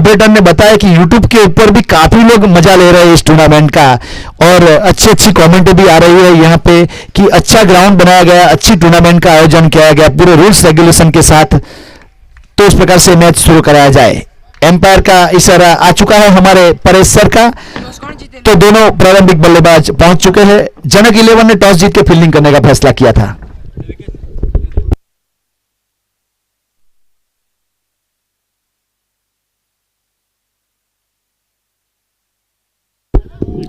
Operator ने बताया कि यूट्यूब के ऊपर भी काफी लोग मजा ले रहे हैं इस टूर्नामेंट का, और अच्छी अच्छी कमेंट भी आ रही है यहाँ पे कि अच्छा ग्राउंड बनाया गया, अच्छी टूर्नामेंट का आयोजन किया गया पूरे रूल्स रेगुलेशन के साथ। तो इस प्रकार से मैच शुरू कराया जाए। एम्पायर का इशारा आ चुका है हमारे परेश सर का, तो दोनों प्रारंभिक बल्लेबाज पहुंच चुके हैं। जनक 11 ने टॉस जीत के फील्डिंग करने का फैसला किया था।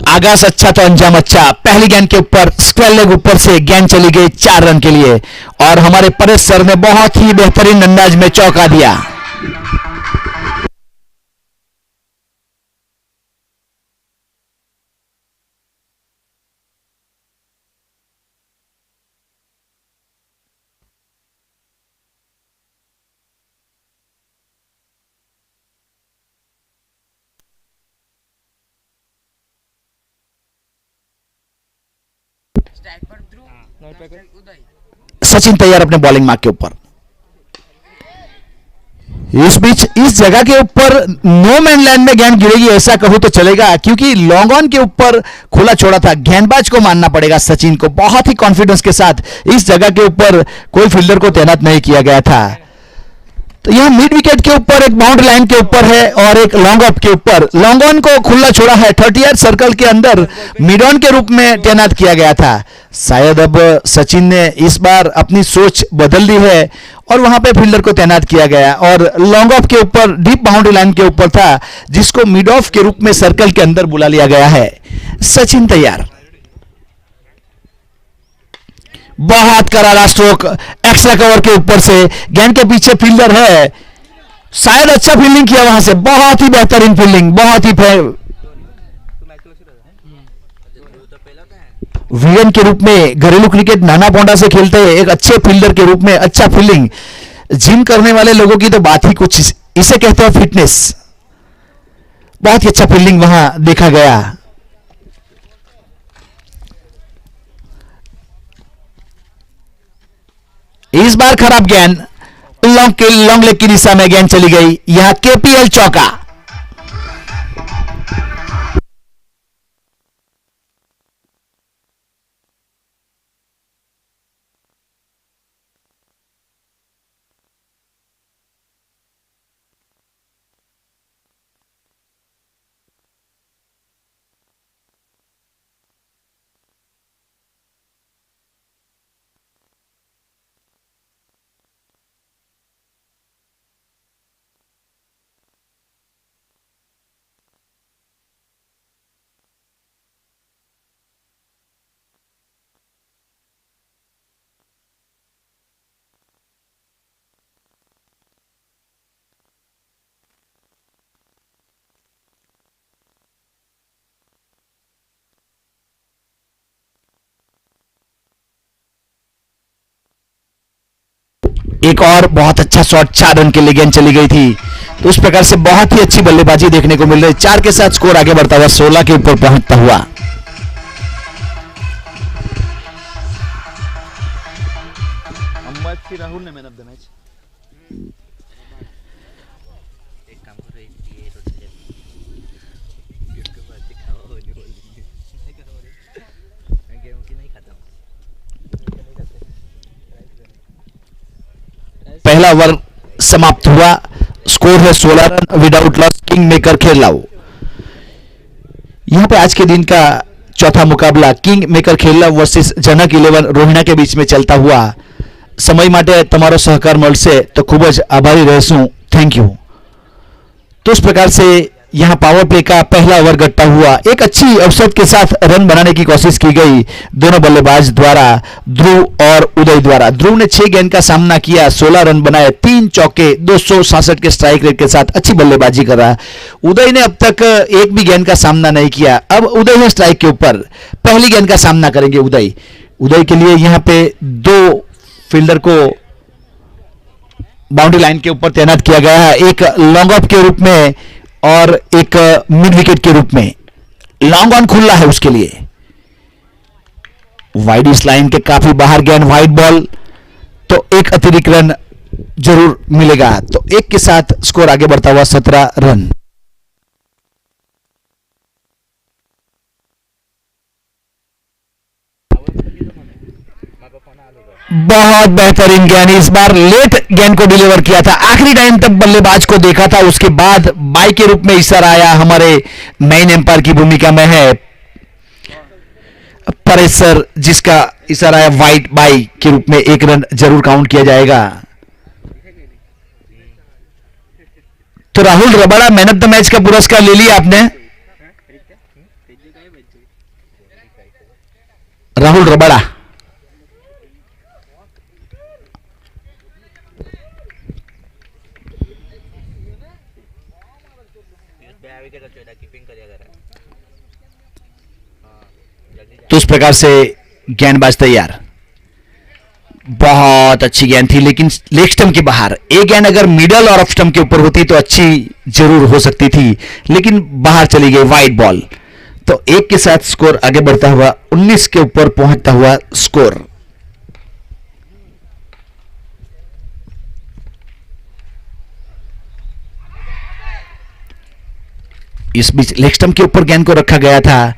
आगाज अच्छा तो अंजाम अच्छा। पहली गेंद के ऊपर स्क्वायर लेग ऊपर से गेंद चली गई 4 रन के लिए, और हमारे परेश सर ने बहुत ही बेहतरीन अंदाज में चौका दिया। सचिन तैयार अपने बॉलिंग मार्क के ऊपर। इस बीच इस जगह के ऊपर नो मैन लैंड में गेंद गिरेगी ऐसा कहूं तो चलेगा, क्योंकि लॉन्ग ऑन के ऊपर खुला छोड़ा था। गेंदबाज को मानना पड़ेगा सचिन को, बहुत ही कॉन्फिडेंस के साथ इस जगह के ऊपर कोई फील्डर को तैनात नहीं किया गया था। तो यह मिड विकेट के ऊपर एक बाउंड्री लाइन के ऊपर है और एक लॉन्ग ऑफ के ऊपर। लॉन्ग ऑन को खुला छोड़ा है, 30 यार्ड सर्कल के अंदर मिड ऑन के रूप में तैनात किया गया था। शायद अब सचिन ने इस बार अपनी सोच बदल दी है और वहां पे फील्डर को तैनात किया गया, और लॉन्ग ऑफ के ऊपर डीप बाउंड्री लाइन के ऊपर था, जिसको मिड ऑफ के रूप में सर्कल के अंदर बुला लिया गया है। सचिन तैयार। बहुत करारा स्ट्रोक एक्स्ट्रा कवर के ऊपर से, गेंद के पीछे फील्डर है, शायद अच्छा फील्डिंग किया वहां से, बहुत ही बेहतरीन फील्डिंग, बहुत ही वीएन के रूप में घरेलू क्रिकेट नाना पोंडा से खेलते हैं, एक अच्छे फील्डर के रूप में अच्छा फील्डिंग। जिम करने वाले लोगों की तो बात ही कुछ, इसे कहते हैं फिटनेस। बहुत ही अच्छा फील्डिंग वहां देखा गया। इस बार खराब गेंद, लॉन्ग लेग की दिशा में गेंद चली गई, यहां केपीएल चौका। एक और बहुत अच्छा शॉट 4 रन के लिए गेंद चली गई थी। तो उस प्रकार से बहुत ही अच्छी बल्लेबाजी देखने को मिल रही है। 4 के साथ स्कोर आगे बढ़ता हुआ 16 के ऊपर पहुंचता हुआ। राहुल ने मैन ऑफ द मैच। पहला ओवर समाप्त हुआ, स्कोर है 16 run without loss. King maker Kheralu. यहां पे आज के दिन का चौथा मुकाबला king maker Kheralu versus Janak 11 Rohina के बीच में चलता हुआ। समय माटे तमारो सहकार મળશે तो खूब ज आभारी रहूं, थैंक यू। तो इस प्रकार से यहां पावर प्ले का पहला ओवर घटता हुआ एक अच्छी अवसर के साथ रन बनाने की कोशिश की गई दोनों बल्लेबाज द्वारा, ध्रुव और उदय द्वारा। ध्रुव ने 6 गेंद का सामना किया, 16 रन बनाए, 3 चौके, 266 के स्ट्राइक रेट के साथ अच्छी बल्लेबाजी कर रहा। उदय ने अब तक एक भी गेंद का सामना नहीं किया। अब उदय है स्ट्राइक के ऊपर, पहली गेंद का सामना करेंगे उदय। उदय के लिए यहां पे 2 फील्डर को बाउंड्री लाइन के ऊपर तैनात किया गया है, एक लॉन्ग ऑफ के रूप में और एक मिड विकेट के रूप में। लॉन्ग ऑन खुला है उसके लिए, वाइड इस लाइन के काफी बाहर गेंद, वाइड बॉल, तो एक अतिरिक्त रन जरूर मिलेगा। तो 1 के साथ स्कोर आगे बढ़ता हुआ 17 रन। बहुत बेहतरीन गेंद, इस बार लेट गेंद को डिलीवर किया था, आखिरी टाइम तक बल्लेबाज को देखा था, उसके बाद बाई के रूप में इशारा आया, हमारे मेन एम्पायर की भूमिका में है परेश सर, जिसका इशारा है वाइट बाई के रूप में, एक रन जरूर काउंट किया जाएगा। तो Rahul Rabada man of the match का पुरस्कार ले लिया आपने। राहुल रबाड़ा तो इस प्रकार से गेंदबाज तैयार, बहुत अच्छी गेंद थी लेकिन लेग स्टंप के बाहर। एक गेंद अगर मिडल और ऑफ स्टंप के ऊपर होती तो अच्छी जरूर हो सकती थी, लेकिन बाहर चली गई, वाइड बॉल। तो एक के साथ स्कोर आगे बढ़ता हुआ 19 के ऊपर पहुंचता हुआ स्कोर। इस बीच लेग स्टंप के ऊपर गेंद को रखा गया था,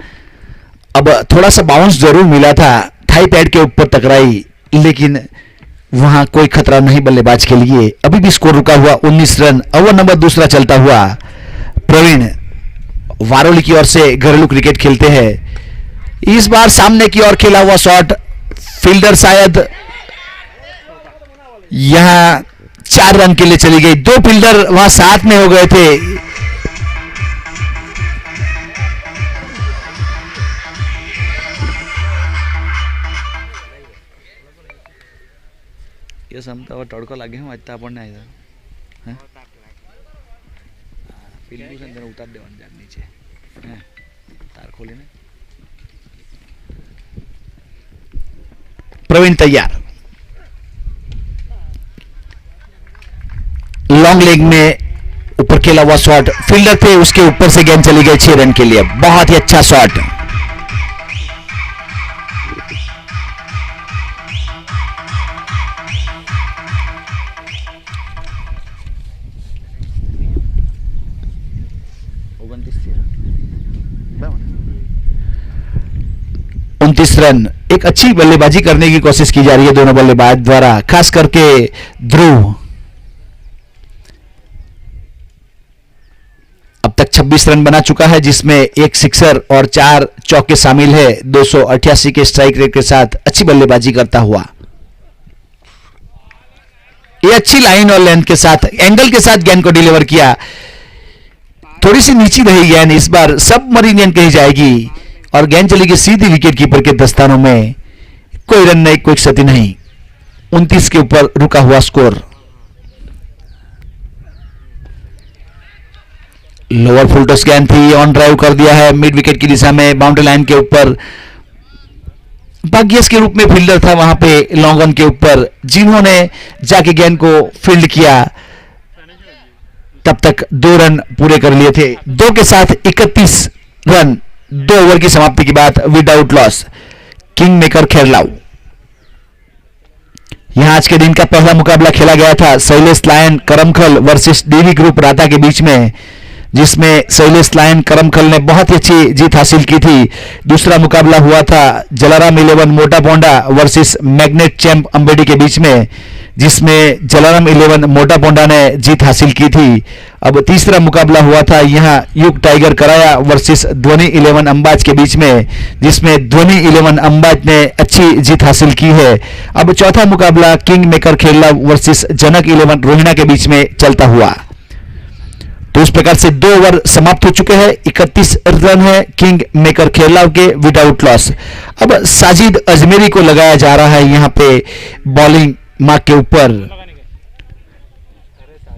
अब थोड़ा सा बाउंस जरूर मिला था, थाई पैड के ऊपर टकराई, लेकिन वहां कोई खतरा नहीं बल्लेबाज के लिए। अभी भी स्कोर रुका हुआ 19 रन। ओवर नंबर दूसरा चलता हुआ। प्रवीण वारोली की ओर से घरेलू क्रिकेट खेलते हैं, इस बार सामने की ओर खेला हुआ शॉट, फील्डर शायद यहां 4 रन के लिए चली गई, 2 फील्डर वहां साथ में हो गए थे। ये समता तड़को लगे हूँ आज अपन नहीं था पिल्लू से अंदर उतार देवन जान नीचे तार खोले ने। प्रवीण तैयार, लॉन्ग लेग में ऊपर खेला हुआ शॉट, फील्डर थे उसके ऊपर से गेंद चली गई 6 रन के लिए, बहुत ही अच्छा शॉट। रन, एक अच्छी बल्लेबाजी करने की कोशिश की जा रही है दोनों बल्लेबाज द्वारा, खास करके ध्रुव। अब तक 26 रन बना चुका है, जिसमें एक सिक्सर और 4 चौके शामिल है। 288 के स्ट्राइक रेट के साथ अच्छी बल्लेबाजी करता हुआ, ये अच्छी लाइन और लेंथ के साथ, एंगल के साथ गेंद को डिलीवर किया। थोड़ी सी नीची रही गेंद, इस बार सबमरीन गेंद कही जाएगी और गेंद चली गई सीधी विकेट कीपर के दस्तानों में। कोई रन नहीं, कोई क्षति नहीं। 29 के ऊपर रुका हुआ स्कोर। लोअर फुल टॉस गेंद थी, ऑन ड्राइव कर दिया है मिड विकेट की दिशा में, बाउंड्री लाइन के ऊपर। भाग्यस के रूप में फील्डर था वहां पे लॉन्ग ऑन के ऊपर, जिन्होंने जाके गेंद को फील्ड किया। तब तक 2 रन पूरे कर लिए थे। 2 के साथ 31 रन 2 ओवर की समाप्ति के बाद विदाउट लॉस। किंग मेकर खेरलाऊ, यहां आज के दिन का पहला मुकाबला खेला गया था Shailesh lion Karamkhal versus DV group Rata के बीच में, जिसमें शैलेश लायन करमखल ने बहुत ही अच्छी जीत हासिल की थी। दूसरा मुकाबला हुआ था जलाराम 11 मोटा पोंडा वर्सेस मैग्नेट चैंप अंबेडी के बीच में, जिसमें जलाराम 11 मोटा पोंडा ने जीत हासिल की थी। अब तीसरा मुकाबला हुआ था यहां युग टाइगर कराया वर्सेस ध्वनि 11 अंबाज के बीच में, जिसमें ध्वनि 11 अंबाज ने अच्छी जीत हासिल की है। अब चौथा मुकाबला king maker खेरला versus Janak 11 Rohina के बीच में चलता हुआ। तो इस प्रकार से 2 ओवर समाप्त हो चुके हैं, 31 रन है किंग मेकर खेरला के विदाउट लॉस। अब साजिद अजमेरी को लगाया जा रहा है यहां पे बॉलिंग मार्क के ऊपर।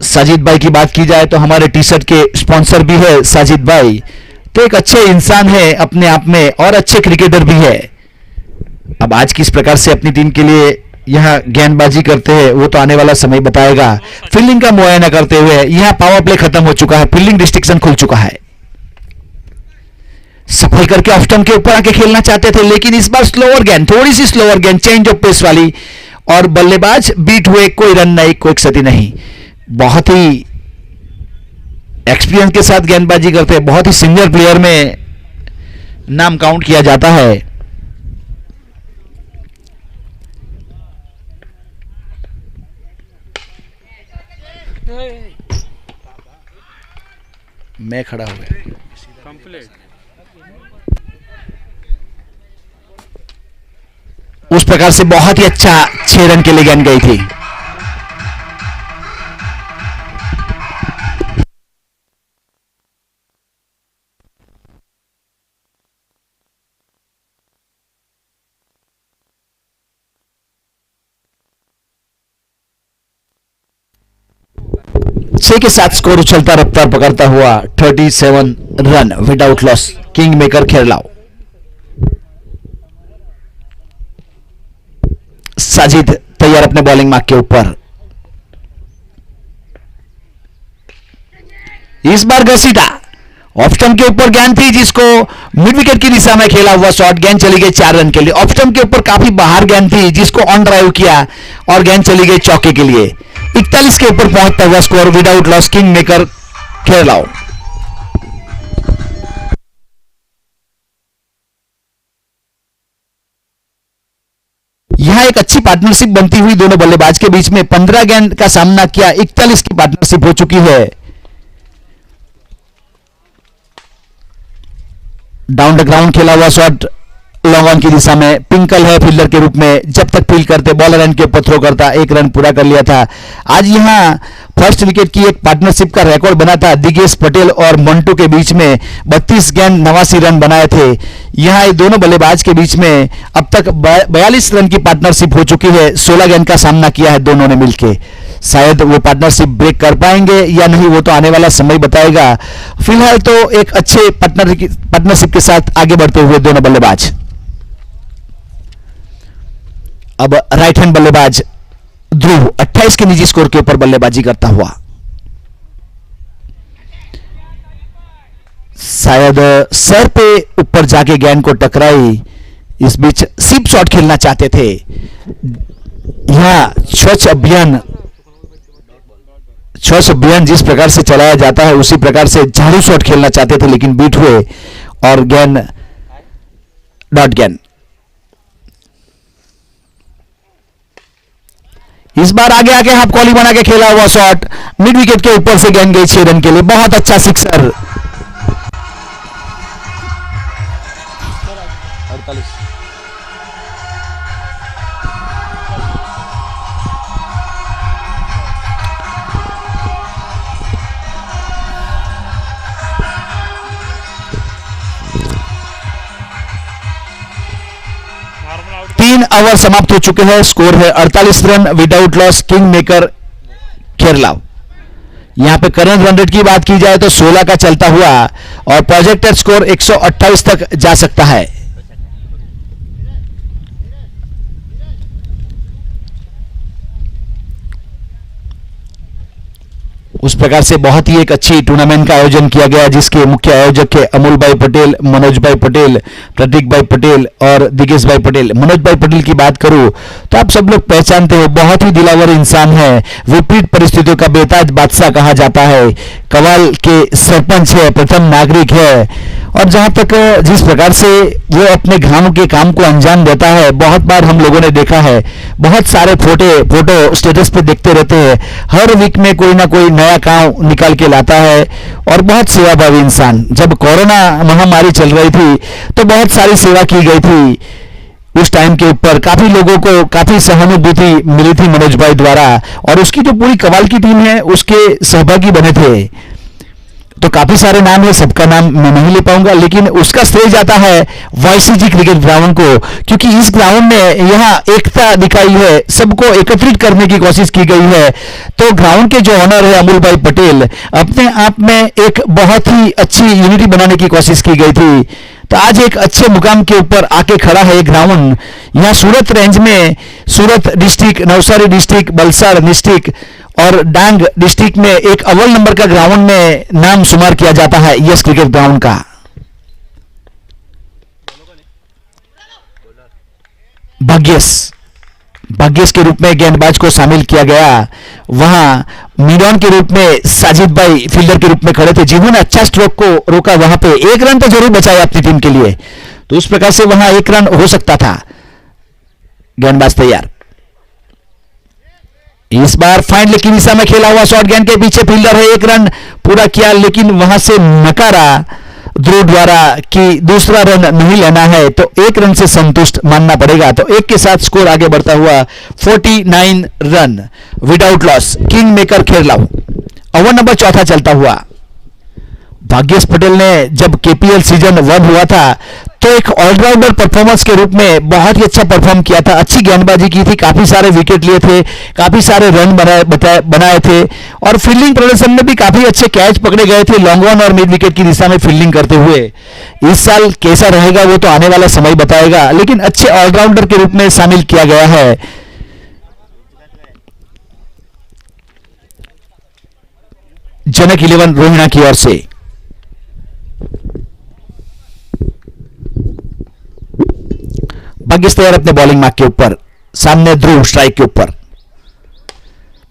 साजिद भाई की बात की जाए तो हमारे टी शर्ट के स्पॉन्सर भी है साजिद भाई, तो एक अच्छे इंसान है अपने आप में और अच्छे क्रिकेटर भी है। अब आज किस प्रकार से अपनी टीम के लिए यहां गेंदबाजी करते हैं वो तो आने वाला समय बताएगा। फील्डिंग का मुआयना करते हुए यहां पावर प्ले खत्म हो चुका है, फील्डिंग रिस्ट्रिक्शन खुल चुका है। सफाई करके ऑफ स्टंप के ऊपर आके खेलना चाहते थे, लेकिन इस बार स्लोअर गेंद, थोड़ी सी स्लोअर गेंद, चेंज ऑफ पेस वाली, और बल्लेबाज बीट हुए। कोई रन नहीं, कोई क्षति नहीं। बहुत ही एक्सपीरियंस के साथ गेंदबाजी करते हैं, बहुत ही सीनियर प्लेयर में नाम काउंट किया जाता है। मैं खड़ा हो गया। उस प्रकार से बहुत ही अच्छा 6 रन के लिए गेंद गई थी। छह के साथ स्कोर उछलता रफ्तार पकड़ता हुआ 37 run without loss king maker Kheralu. Sajid तैयार अपने बॉलिंग मार्क के ऊपर। इस बार घसीटा ऑफ स्टंप के ऊपर गेंद थी जिसको मिड विकेट की दिशा में खेला हुआ शॉट, गेंद चली गई 4 रन के लिए। ऑफ स्टंप के ऊपर काफी बाहर गेंद थी जिसको ऑन ड्राइव किया और गेंद चली गई चौके के लिए। 41 के ऊपर पहुंचता हुआ score without loss king maker Kheralu. यहां एक अच्छी पार्टनरशिप बनती हुई दोनों बल्लेबाज के बीच में 15 गेंद का सामना किया, 41 की पार्टनरशिप हो चुकी है। डाउन द ग्राउंड खेला हुआ शॉट लॉन्ग ऑन की दिशा में। पिंकल है फील्डर के रूप में, जब तक फील्ड करते बॉलर रन के ऊपर थ्रो करता, 1 रन पूरा कर लिया था। आज यहां फर्स्ट विकेट की एक पार्टनरशिप का रिकॉर्ड बना था दिगेश पटेल और मंटू के बीच में। 32 गेंद 89 रन बनाए थे। यहां ये दोनों बल्लेबाज के बीच में अब तक 42 रन की पार्टनरशिप हो चुकी है। 16 गेंद का सामना किया है दोनों ने मिलकर। शायद वो पार्टनरशिप ब्रेक कर पाएंगे या नहीं, वो तो आने वाला समय बताएगा। फिलहाल तो एक अच्छे पार्टनरशिप के साथ आगे बढ़ते हुए दोनों बल्लेबाज। अब राइट हैंड बल्लेबाज ध्रुव 28 के निजी स्कोर के ऊपर बल्लेबाजी करता हुआ। शायद सर पे ऊपर जाके गेंद को टकराई। इस बीच सिप शॉट खेलना चाहते थे। यहां स्वच्छ अभियान जिस प्रकार से चलाया जाता है उसी प्रकार से झाड़ू शॉट खेलना चाहते थे, लेकिन बीट हुए और गेंद डॉट गेंद। इस बार आगे आके हाफ कॉली बना के खेला हुआ शॉट मिड विकेट के ऊपर से गेंद गई 6 रन के लिए। बहुत अच्छा सिक्सर। 3 ओवर समाप्त हो चुके हैं। स्कोर है 48 run without loss king maker Kheralu. यहां पे करंट रन रेट की बात की जाए तो 16 का चलता हुआ और प्रोजेक्टेड स्कोर 128 तक जा सकता है। उस प्रकार से बहुत ही एक अच्छी टूर्नामेंट का आयोजन किया गया जिसके मुख्य आयोजक थे अमूल भाई पटेल, मनोज भाई पटेल, प्रतीक भाई पटेल और दिगेश भाई पटेल। मनोज भाई पटेल की बात करूं तो आप सब लोग पहचानते हो, बहुत ही दिलावर इंसान है। विपरीत परिस्थितियों का बेताज बादशाह कहा जाता है। कवाल के सरपंच है, प्रथम नागरिक है। और जहां तक जिस प्रकार से वो अपने ग्राम के काम को अंजाम देता है, बहुत बार हम लोगों ने देखा है। बहुत सारे फोटो स्टेटस पे देखते रहते हैं। हर वीक में कोई ना कोई नया काम निकाल के लाता है और बहुत सेवाभावी इंसान। जब कोरोना महामारी चल रही थी तो बहुत सारी सेवा की गई थी। उस टाइम के ऊपर काफी लोगों को काफी सहानुभूति मिली थी मनोज भाई द्वारा, और उसकी जो पूरी कवाल की टीम है उसके सहभागी बने थे। तो काफी सारे नाम है, सबका नाम मैं नहीं ले पाऊंगा, लेकिन उसका श्रेय जाता है वाईसीजी क्रिकेट ग्राउंड को, क्योंकि इस ग्राउंड ने यहाँ एकता दिखाई है, सबको एकत्रित करने की कोशिश की गई है। तो ग्राउंड के जो ऑनर है अमूल भाई पटेल, अपने आप में एक बहुत ही अच्छी यूनिटी बनाने की कोशिश की गई थी। तो आज एक अच्छे मुकाम के ऊपर आके खड़ा है ये ग्राउंड। यहाँ सूरत रेंज में Surat district, Navsari district, Valsad district और डांग डिस्ट्रिक्ट में एक अव्वल नंबर का ग्राउंड में नाम शुमार किया जाता है यस क्रिकेट ग्राउंड का। भाग्यस के रूप में गेंदबाज को शामिल किया गया। वहां मीडॉन के रूप में साजिद भाई फील्डर के रूप में खड़े थे, जिन्होंने अच्छा स्ट्रोक को रोका। वहां पे 1 रन तो जरूर बचाया अपनी टीम के लिए, तो उस प्रकार से वहां 1 रन हो सकता था। गेंदबाज तैयार। इस बार फाइन लेग की दिशा में खेला हुआ शॉर्ट गेंद के पीछे फील्डर है, एक रन पूरा किया लेकिन वहां से नकारा ध्रुव द्वारा कि दूसरा रन नहीं लेना है, तो एक रन से संतुष्ट मानना पड़ेगा। तो एक के साथ स्कोर आगे बढ़ता हुआ 49 run without loss king maker Kheralu. Over number चौथा चलता हुआ। भाग्येश पटेल ने जब केपीएल सीजन 1 हुआ था तो एक ऑलराउंडर परफॉर्मेंस के रूप में बहुत ही अच्छा परफॉर्म किया था, अच्छी गेंदबाजी की थी, काफी सारे विकेट लिए थे, काफी सारे रन बनाए थे और फील्डिंग प्रदर्शन में भी काफी अच्छे कैच पकड़े गए थे लॉन्ग ऑन और मिड विकेट की दिशा में फील्डिंग करते हुए। इस साल कैसा रहेगा वो तो आने वाला समय बताएगा, लेकिन अच्छे ऑलराउंडर के रूप में शामिल किया गया है। जनक 11 रोहिणा की ओर से भाग्येश तैयार अपने बॉलिंग मार्क के ऊपर, सामने ध्रुव स्ट्राइक के ऊपर।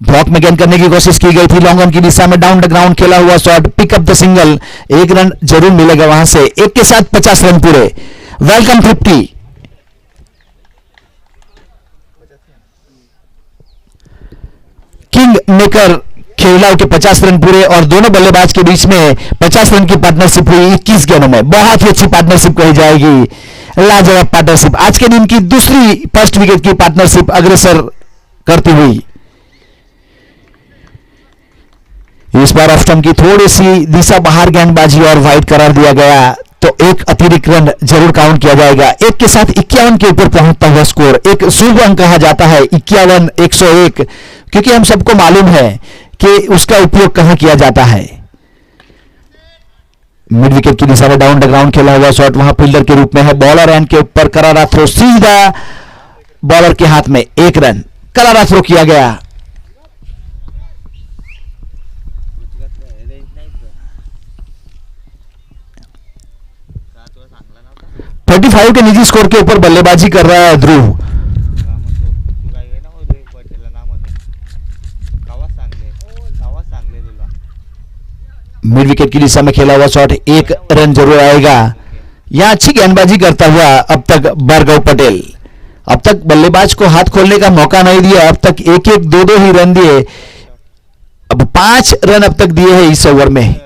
ब्लॉक में गेंद करने की कोशिश की गई थी, लॉन्ग ऑन की दिशा में डाउन द ग्राउंड खेला हुआ shot, pick up the single, एक रन जरूर मिलेगा वहां से। एक के साथ 50 रन पूरे, वेलकम 50। किंग मेकर खेरलाऊ के 50 रन पूरे और दोनों बल्लेबाज के बीच में 50 रन की पार्टनरशिप हुई 21 गेंदों में। बहुत ही अच्छी पार्टनरशिप कही जाएगी, लाजवाब पार्टनरशिप। आज के दिन की दूसरी फर्स्ट विकेट की पार्टनरशिप अग्रसर करती हुई। इस बार ऑफ स्टंप की थोड़ी सी दिशा बाहर गेंदबाजी और वाइड करार दिया गया, तो एक अतिरिक्त रन जरूर काउंट किया जाएगा। एक के साथ 51 के ऊपर पहुंचता हुआ स्कोर, एक शुभ अंक कहा जाता है 51 101, क्योंकि हम सबको मालूम है कि उसका उपयोग कहां किया जाता है। मिड विकेट की दिशा में डाउन द ग्राउंड खेला हुआ शॉट, वहां फील्डर के रूप में है, बॉलर एंड के ऊपर करारा थ्रो, सीधा बॉलर के हाथ में, एक रन करारा थ्रो किया गया। 35 के निजी स्कोर के ऊपर बल्लेबाजी कर रहा है ध्रुव। मिड विकेट की दिशा में खेला हुआ शॉट, एक रन जरूर आएगा। यहां अच्छी गेंदबाजी करता हुआ अब तक भार्गव पटेल, अब तक बल्लेबाज को हाथ खोलने का मौका नहीं दिया, अब तक एक एक दो दो ही रन दिए, अब 5 रन अब तक दिए हैं इस ओवर में।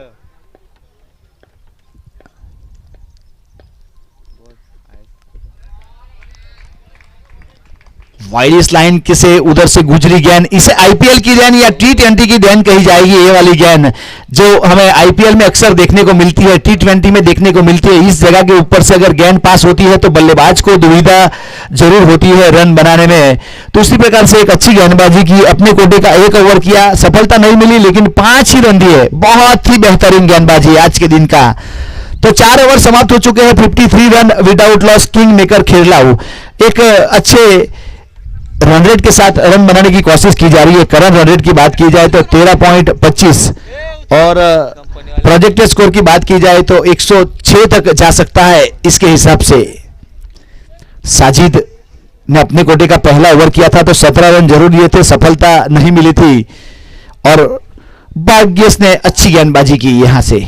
वाइड लाइन से उधर से गुजरी गेंद, इसे आईपीएल की गेंद या टी20 की गेंद कही जाएगी। ये वाली गेंद जो हमें आईपीएल में अक्सर देखने को मिलती है, टी20 में देखने को मिलती है। इस जगह के ऊपर से अगर गेंद पास होती है तो बल्लेबाज को दुविधा जरूर होती है रन बनाने में। तो उसी प्रकार से एक अच्छी गेंदबाजी की, अपने कोटे का एक ओवर किया, सफलता नहीं मिली लेकिन 5 ही रन दिए। बहुत ही बेहतरीन गेंदबाजी आज के दिन का। तो 4 ओवर समाप्त हो चुके हैं, 53 run without loss king maker Kheralu. एक अच्छे रन रेट के साथ रन बनाने की कोशिश की जा रही है। करंट रन रेट की बात की जाए तो 13.25 और प्रोजेक्टेड स्कोर की बात की जाए तो 106 तक जा सकता है। इसके हिसाब से साजिद ने अपने कोटे का पहला ओवर किया था तो 17 रन जरूर लिए थे, सफलता नहीं मिली थी और भाग्येश ने अच्छी गेंदबाजी की यहां से।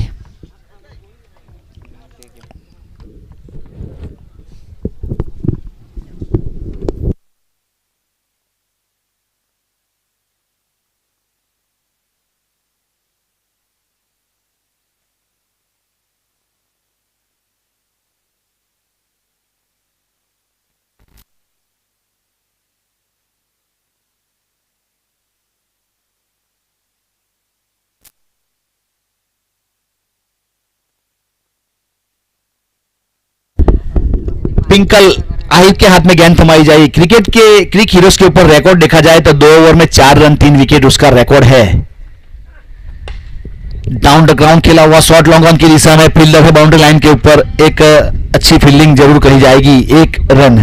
पिंकल आहिर के हाथ में गेंद थमाई जाएगी। क्रिकेट के क्रिक हीरोज के ऊपर रिकॉर्ड देखा जाए तो 2 ओवर में 4 रन 3 विकेट उसका रिकॉर्ड है। डाउन द ग्राउंड खेला हुआ शॉट, लॉन्ग ऑन की दिशा में, फील्डर है बाउंड्री लाइन के ऊपर, एक अच्छी फील्डिंग जरूर कही जाएगी, एक रन।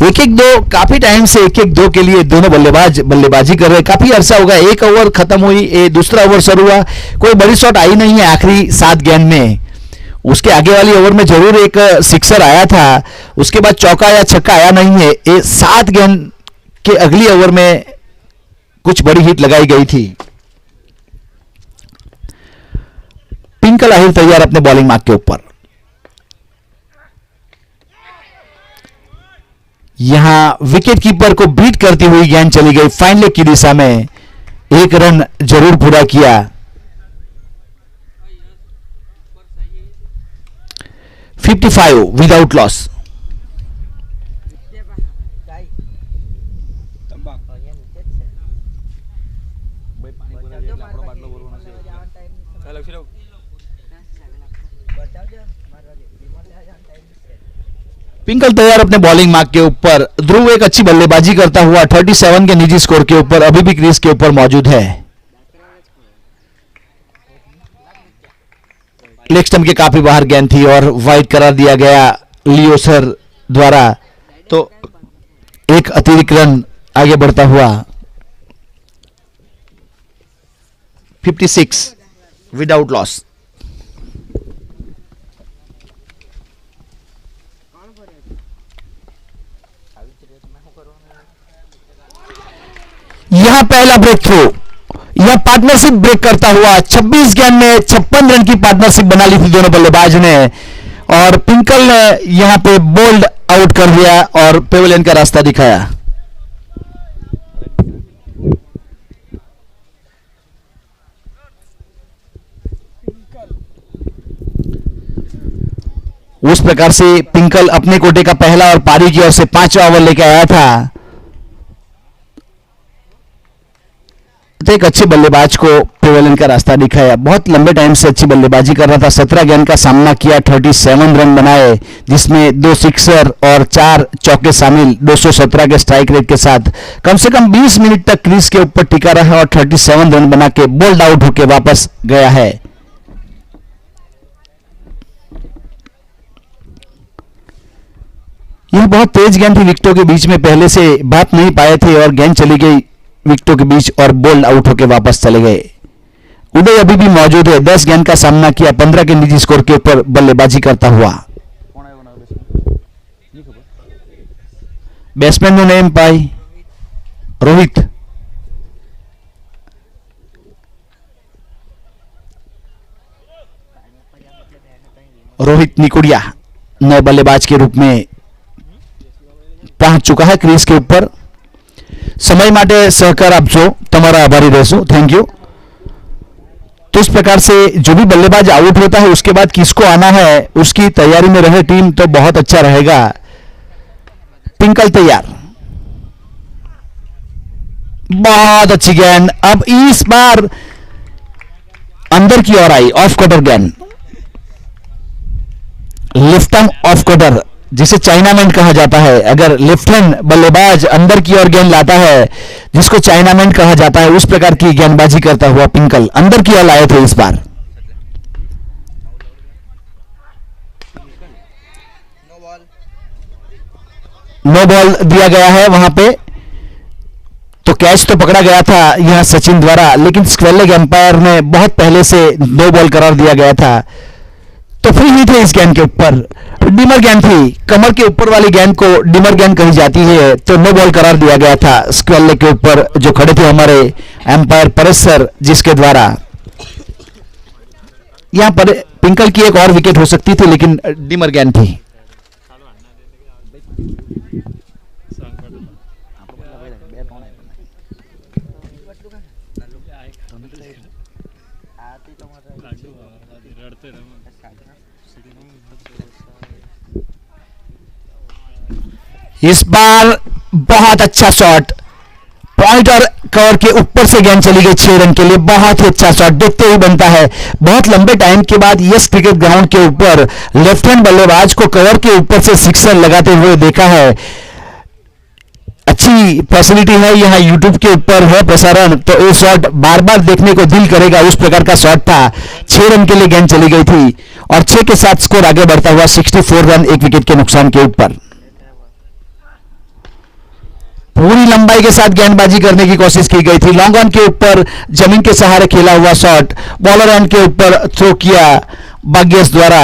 1-1-2 काफी टाइम से 1-1-2 के लिए दोनों बल्लेबाज बल्लेबाजी कर रहे हैं। काफी अरसा होगा, एक ओवर खत्म हुई, दूसरा ओवर शुरू हुआ, कोई बड़ी शॉट आई नहीं है आखिरी 7 गेंद में। उसके आगे वाली ओवर में जरूर एक सिक्सर आया था, उसके बाद चौका या छक्का आया नहीं है। 7 गेंद के अगली ओवर में कुछ बड़ी हिट लगाई गई थी। पिंकल आहिर तैयार अपने बॉलिंग मार्क के ऊपर। यहां विकेट कीपर को बीट करती हुई गेंद चली गई फाइन लेग की दिशा में। एक रन जरूर पूरा किया। $55 विदाउट लॉस। पिंकल तैयार अपने बॉलिंग मार्क के ऊपर। ध्रुव एक अच्छी बल्लेबाजी करता हुआ 37 के निजी स्कोर के ऊपर अभी भी क्रीज के ऊपर मौजूद है। लेग स्टंप के काफी बाहर गेंद थी और वाइड करार दिया गया लियो सर द्वारा, तो एक अतिरिक्त रन आगे बढ़ता हुआ। 56 विदाउट लॉस। यहां पहला ब्रेक थ्रू, यह पार्टनरशिप ब्रेक करता हुआ 26 गेंद में 56 रन की पार्टनरशिप बना ली थी दोनों बल्लेबाज ने, और पिंकल ने यहां पे बोल्ड आउट कर दिया और पेवेलियन का रास्ता दिखाया। उस प्रकार से पिंकल अपने कोटे का पहला और पारी की ओर से 5वां ओवर लेकर आया था। तो एक अच्छे बल्लेबाज को पेवेलियन का रास्ता दिखाया। बहुत लंबे टाइम से अच्छी बल्लेबाजी कर रहा था। 17 गेंद का सामना किया, 37 रन बनाए, जिसमें 2 सिक्सर और 4 चौके शामिल। 217 के स्ट्राइक रेट के साथ कम से कम 20 मिनट तक क्रीज के ऊपर टिका रहा और 37 रन बना के बोल्ड आउट होकर वापस गया है। यह बहुत तेज गेंद थी, विकेटों के बीच में पहले से बात नहीं पाए थे और गेंद चली गई विकेटों के बीच और बोल्ड आउट होकर वापस चले गए। उदय अभी भी मौजूद है। 10 गेंद का सामना किया, 15 के निजी स्कोर के ऊपर बल्लेबाजी करता हुआ। बैट्समैन नो नेम पाई रोहित। रोहित निकुड़िया नए बल्लेबाज के रूप में पहुंच चुका है क्रीज के ऊपर। समय माटे सहकार आपजो, तमारा आभारी रहशो, थैंक यू। तो इस प्रकार से जो भी बल्लेबाज आउट होता है उसके बाद किसको आना है उसकी तैयारी में रहे टीम तो बहुत अच्छा रहेगा। पिंकल तैयार, बहुत अच्छी गेंद। अब इस बार अंदर की ओर आई, ऑफ कटर गेंद, लेफ्ट आर्म ऑफ कटर, जिसे चाइनामैन कहा जाता है। अगर लेफ्ट हैंड बल्लेबाज अंदर की ओर गेंद लाता है जिसको चाइनामैन कहा जाता है, उस प्रकार की गेंदबाजी करता हुआ पिंकल अंदर की ओर लाए थे इस बार। नो बॉल दिया गया है वहां पे, तो कैच तो पकड़ा गया था यहां सचिन द्वारा, लेकिन स्क्वेलेग एम्पायर ने बहुत पहले से नो बॉल करार दिया गया था, तो फ्री ही थे इस गेंद के ऊपर। डिमर गेंद थी, कमर के ऊपर वाली गेंद को डिमर गेंद कही जाती है, तो नो बॉल करार दिया गया था स्क्वेलेग के ऊपर जो खड़े थे हमारे एम्पायर परेश सर, जिसके द्वारा यहां पर पिंकल की एक और विकेट हो सकती थी लेकिन डिमर गेंद थी। इस बार बहुत अच्छा शॉट, पॉइंट और कवर के ऊपर से गेंद चली गई 6 रन के लिए। बहुत ही अच्छा शॉट देखते ही बनता है। बहुत लंबे टाइम के बाद यस क्रिकेट ग्राउंड के ऊपर लेफ्ट हैंड बल्लेबाज को कवर के ऊपर से सिक्सर लगाते हुए देखा है। अच्छी फैसिलिटी है यहाँ, यूट्यूब के ऊपर है प्रसारण, तो ये शॉट बार बार देखने को दिल करेगा। उस प्रकार का शॉट था, 6 रन के लिए गेंद चली गई थी और 6 के साथ स्कोर आगे बढ़ता हुआ 64 रन 1 विकेट के नुकसान के ऊपर। पूरी लंबाई के साथ गेंदबाजी करने की कोशिश की गई थी। लॉन्ग ऑन के ऊपर जमीन के सहारे खेला हुआ शॉट, बॉलर एंड के ऊपर थ्रो किया भाग्येश द्वारा,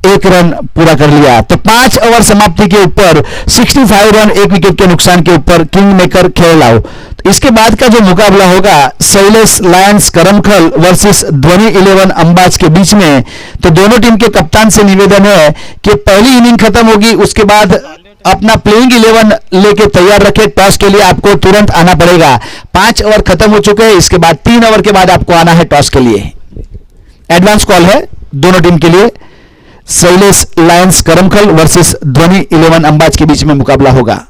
1 रन पूरा कर लिया। तो 5 ओवर समाप्ति के ऊपर 65 रन 1 विकेट के नुकसान के ऊपर किंग मेकर खेलाओ। तो इसके बाद का जो मुकाबला होगा शैलेश लायंस करमखल वर्सेस ध्वनि 11 अंबाज के बीच में। तो दोनों टीम के कप्तान से निवेदन है कि पहली इनिंग खत्म होगी, उसके बाद अपना प्लेइंग 11 लेके तैयार रखे। टॉस के लिए आपको तुरंत आना पड़ेगा। 5 ओवर खत्म हो चुके हैं, इसके बाद 3 ओवर के बाद आपको आना है टॉस के लिए। एडवांस कॉल है दोनों टीम के लिए। शैलेश लायंस करमखल वर्सेस ध्वनि 11 अंबाज के बीच में मुकाबला होगा।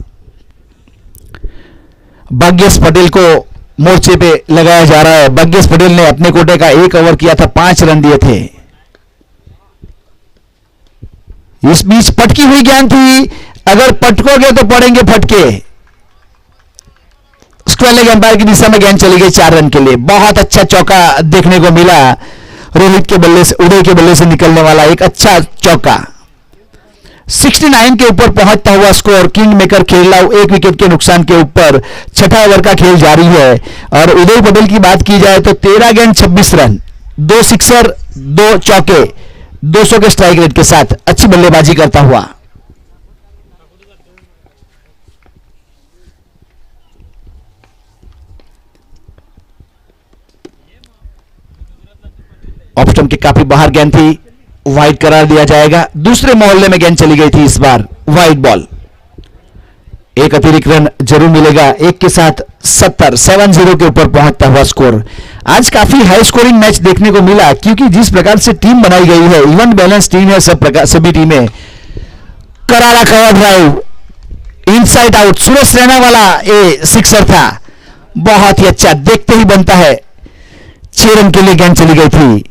भाग्येश पटेल को मोर्चे पे लगाया जा रहा है। भाग्येश पटेल ने अपने कोटे का 1 ओवर किया था, 5 रन दिए थे। इस बीच पटकी हुई गेंद थी, अगर पटकोगे तो पड़ेंगे फटके। स्क्वायर लेग एम्पायर की दिशा में गेंद चली गई 4 रन के लिए। बहुत अच्छा चौका देखने को मिला, रोहित के बल्ले से, उदय के बल्ले से निकलने वाला एक अच्छा चौका। 69 के ऊपर पहुंचता हुआ स्कोर किंग मेकर खेलाओ 1 विकेट के नुकसान के ऊपर। 6ठा ओवर का खेल जारी है और उदय पटेल की बात की जाए तो 13 गेंद 26 रन, 2 सिक्सर 2 चौके, 200 के स्ट्राइक रेट के साथ अच्छी बल्लेबाजी करता हुआ। ऑफ स्टंप के काफी बाहर गेंद थी, वाइड करार दिया जाएगा। दूसरे मोहल्ले में गेंद चली गई थी, इस बार वाइड बॉल। एक अतिरिक्त रन जरूर मिलेगा। 1 के साथ 70 के ऊपर पहुंचता हुआ स्कोर। आज काफी हाई स्कोरिंग मैच देखने को मिला, क्योंकि जिस प्रकार से टीम बनाई गई है, इवन बैलेंस टीम है सब प्रकार सभी टीमें। करारा cover drive, inside out, Suresh Raina वाला ये सिक्सर था, बहुत ही अच्छा, देखते ही बनता है। 6 रन के लिए गेंद चली गई थी।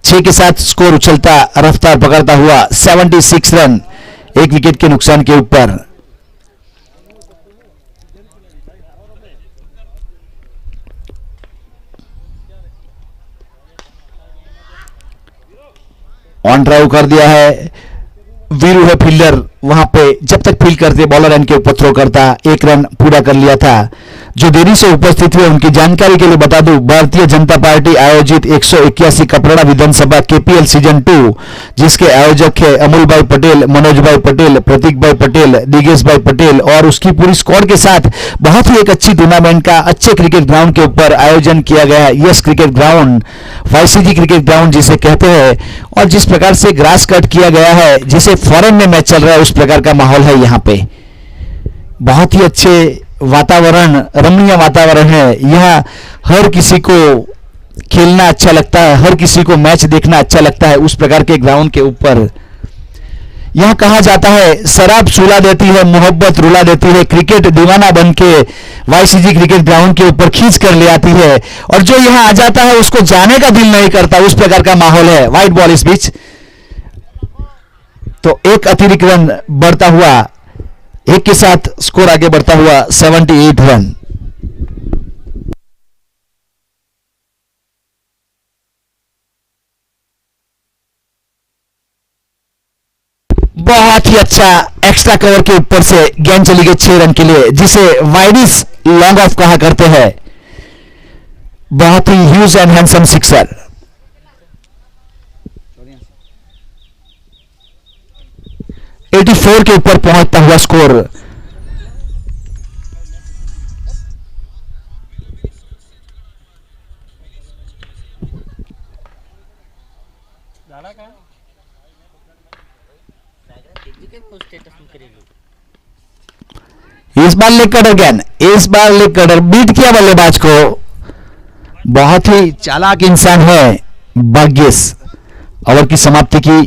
छह के साथ स्कोर उछलता रफ्तार पकड़ता हुआ 76 रन 1 विकेट के नुकसान के ऊपर। ऑन ड्राइव कर दिया है, वीरू है फील्डर, वहां पे जब तक फील्ड करते बॉलर रन के ऊपर थ्रो करता। 1 रन पूरा कर लिया था। जो देरी से उपस्थित हुए उनकी जानकारी के लिए बता दूं, भारतीय जनता पार्टी आयोजित 181 कपराड़ा विधानसभा केपीएल सीजन 2, जिसके आयोजक है अमूल भाई पटेल, मनोज भाई पटेल, प्रतीक भाई पटेल, दिगेश भाई पटेल और उसकी पूरी स्क्वाड के साथ बहुत ही एक अच्छी टूर्नामेंट का अच्छे क्रिकेट ग्राउंड के ऊपर आयोजन किया गया है। Yes cricket ground, YCG cricket ground जिसे कहते हैं, और जिस प्रकार से ग्रास कट किया गया है, जिसे फॉरेन में मैच चल रहा है, उस प्रकार का माहौल है यहाँ पे। बहुत ही अच्छे वातावरण, रमणीय वातावरण है यहाँ। हर किसी को खेलना अच्छा लगता है, हर किसी को मैच देखना अच्छा लगता है, उस प्रकार के ग्राउंड के ऊपर। यहाँ कहा जाता है शराब सुला देती है, मोहब्बत रुला देती है, क्रिकेट दीवाना बन के वाईसीजी क्रिकेट ग्राउंड के ऊपर खींच कर ले आती है, और जो यहाँ आ जाता है उसको जाने का दिल नहीं करता, उस प्रकार का माहौल है। वाइड बॉल इस बीच, तो 1 अतिरिक्त रन बढ़ता हुआ, 1 के साथ स्कोर आगे बढ़ता हुआ 78 रन। बहुत ही अच्छा एक्स्ट्रा कवर के ऊपर से गेंद चली गई 6 रन के लिए, जिसे वाइडिस लॉन्ग ऑफ कहा करते हैं। बहुत ही huge and handsome sixer. At 84 के ऊपर पहुंचता हुआ स्कोर। इस बार लेग कटर गेंद, इस बार लेग कटर बीट किया बल्लेबाज को। बहुत ही चालाक इंसान है भाग्येश। ओवर की समाप्ति की,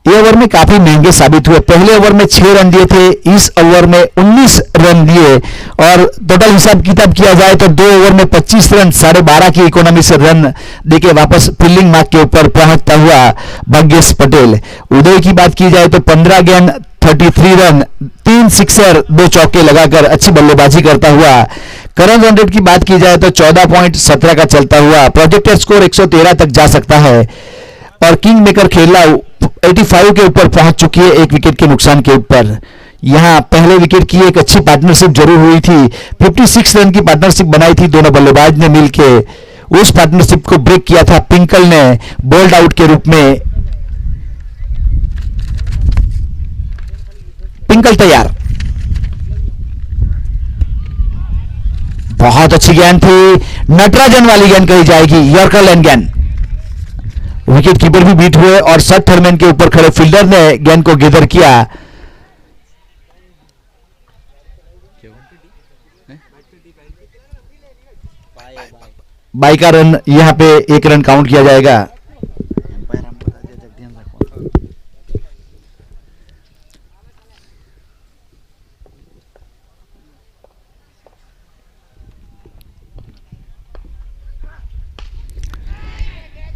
ये ओवर में काफी महंगे साबित हुए। पहले ओवर में 6 रन दिए थे, इस ओवर में 19 रन दिए, और टोटल हिसाब किताब किया जाए तो 2 ओवर में 25 रन, 12.5 की इकोनॉमी से रन देके वापस फील्डिंग मार्क के ऊपर पहुंचता हुआ भाग्येश पटेल। उदय की बात की जाए तो 15 गेंद 33 रन, 3 सिक्सर 2 चौके लगाकर अच्छी बल्लेबाजी करता हुआ। करंट रन रेट की बात की जाए तो 14.17 का चलता हुआ। प्रोजेक्टेड स्कोर 113 तक जा सकता है, और किंग मेकर खेलाओ 85 के ऊपर पहुंच चुकी है 1 विकेट के नुकसान के ऊपर। यहां पहले विकेट की एक अच्छी पार्टनरशिप जरूर हुई थी, 56 रन की पार्टनरशिप बनाई थी दोनों बल्लेबाज ने मिलके। उस पार्टनरशिप को ब्रेक किया था पिंकल ने बोल्ड आउट के रूप में। पिंकल तैयार, बहुत अच्छी गेंद थी, नटराजन वाली गेंद कही जाएगी, यॉर्कर लाइन गेंद। विकेट कीपर भी बीट हुए और सट थर्मैन के ऊपर खड़े फील्डर ने गेंद को गैदर किया। बाई का रन, यहां पे 1 रन काउंट किया जाएगा।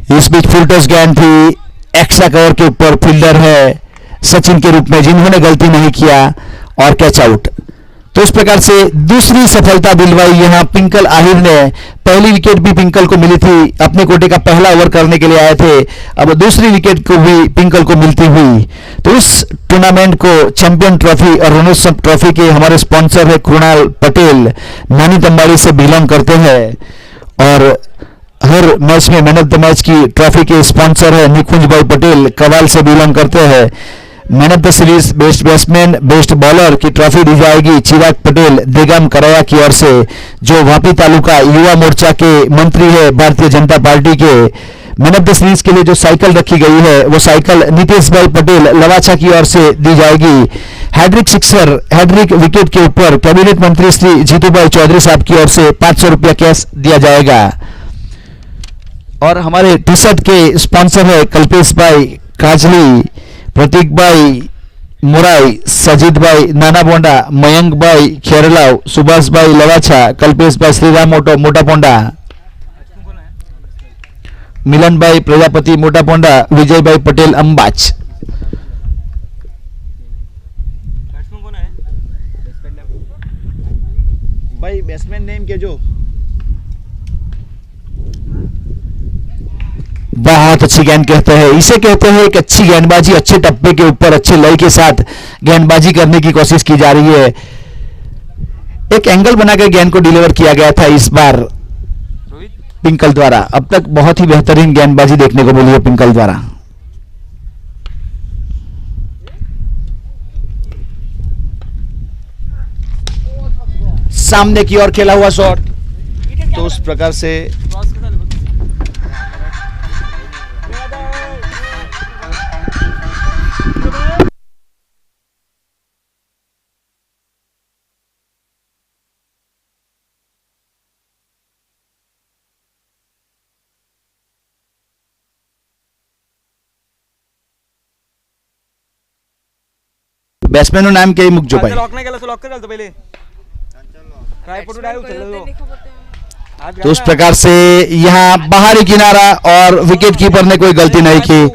इस बीच फुल टॉस गेंद थी, एक्स्ट्रा कवर के ऊपर फील्डर है सचिन के रूप में जिन्होंने गलती नहीं किया और कैच आउट। तो इस प्रकार से दूसरी सफलता दिलवाई यहां पिंकल आहिर ने। पहली विकेट भी पिंकल को मिली थी, अपने कोटे का पहला ओवर करने के लिए आए थे, अब दूसरी विकेट को भी पिंकल को मिलती हुई। तो इस टूर्नामेंट को चैंपियन ट्रॉफी और रणोत्सव ट्रॉफी के हमारे स्पॉन्सर है कृणाल पटेल, नानी तंबाड़ी से बिलोंग करते हैं और हर मैच में मैन ऑफ द मैच की ट्रॉफी के स्पॉन्सर है निकुंज भाई पटेल, कवाल से बिलोंग करते हैं। Man of the series, best batsman, best bowler की ट्रॉफी दी जाएगी चिराग पटेल देगम कराया की ओर से, जो वापी तालुका युवा मोर्चा के मंत्री है भारतीय जनता पार्टी के। मैन ऑफ द सीरीज के लिए जो साइकिल रखी गई है वो साइकिल नीतीश भाई पटेल लवाछा की ओर से दी जाएगी। हैड्रिक सिक्सर, हैड्रिक विकेट के ऊपर कैबिनेट मंत्री श्री जीतूभाई चौधरी साहब की ओर से 500 रुपया कैश दिया जाएगा। और हमारे टी शर्ट के स्पॉन्सर है कल्पेश भाई काजली, प्रतीक भाई मुराई, सजीद भाई नाना पोंडा, मयंक भाई खेरलाव, सुभाष भाई लवाछा, कल्पेश भाई श्रीराम मोटो मोटा पोंडा, मिलन भाई प्रजापति मोटा पोंडा, विजय भाई पटेल अंबाच। भाई बैट्समैन नेम के जो बहुत अच्छी गेंद कहते हैं, इसे कहते हैं एक अच्छी गेंदबाजी, अच्छे टप्पे के ऊपर अच्छे लय के साथ गेंदबाजी करने की कोशिश की जा रही है। एक एंगल बनाकर गेंद को डिलीवर किया गया था इस बार पिंकल द्वारा। अब तक बहुत ही बेहतरीन गेंदबाजी देखने को मिली है पिंकल द्वारा। सामने की ओर खेला हुआ शॉट, तो उस प्रकार से बैट्समैन नाम के मुख जो भाई तो उस प्रकार से यहां बाहरी किनारा और विकेट कीपर ने कोई गलती नहीं की।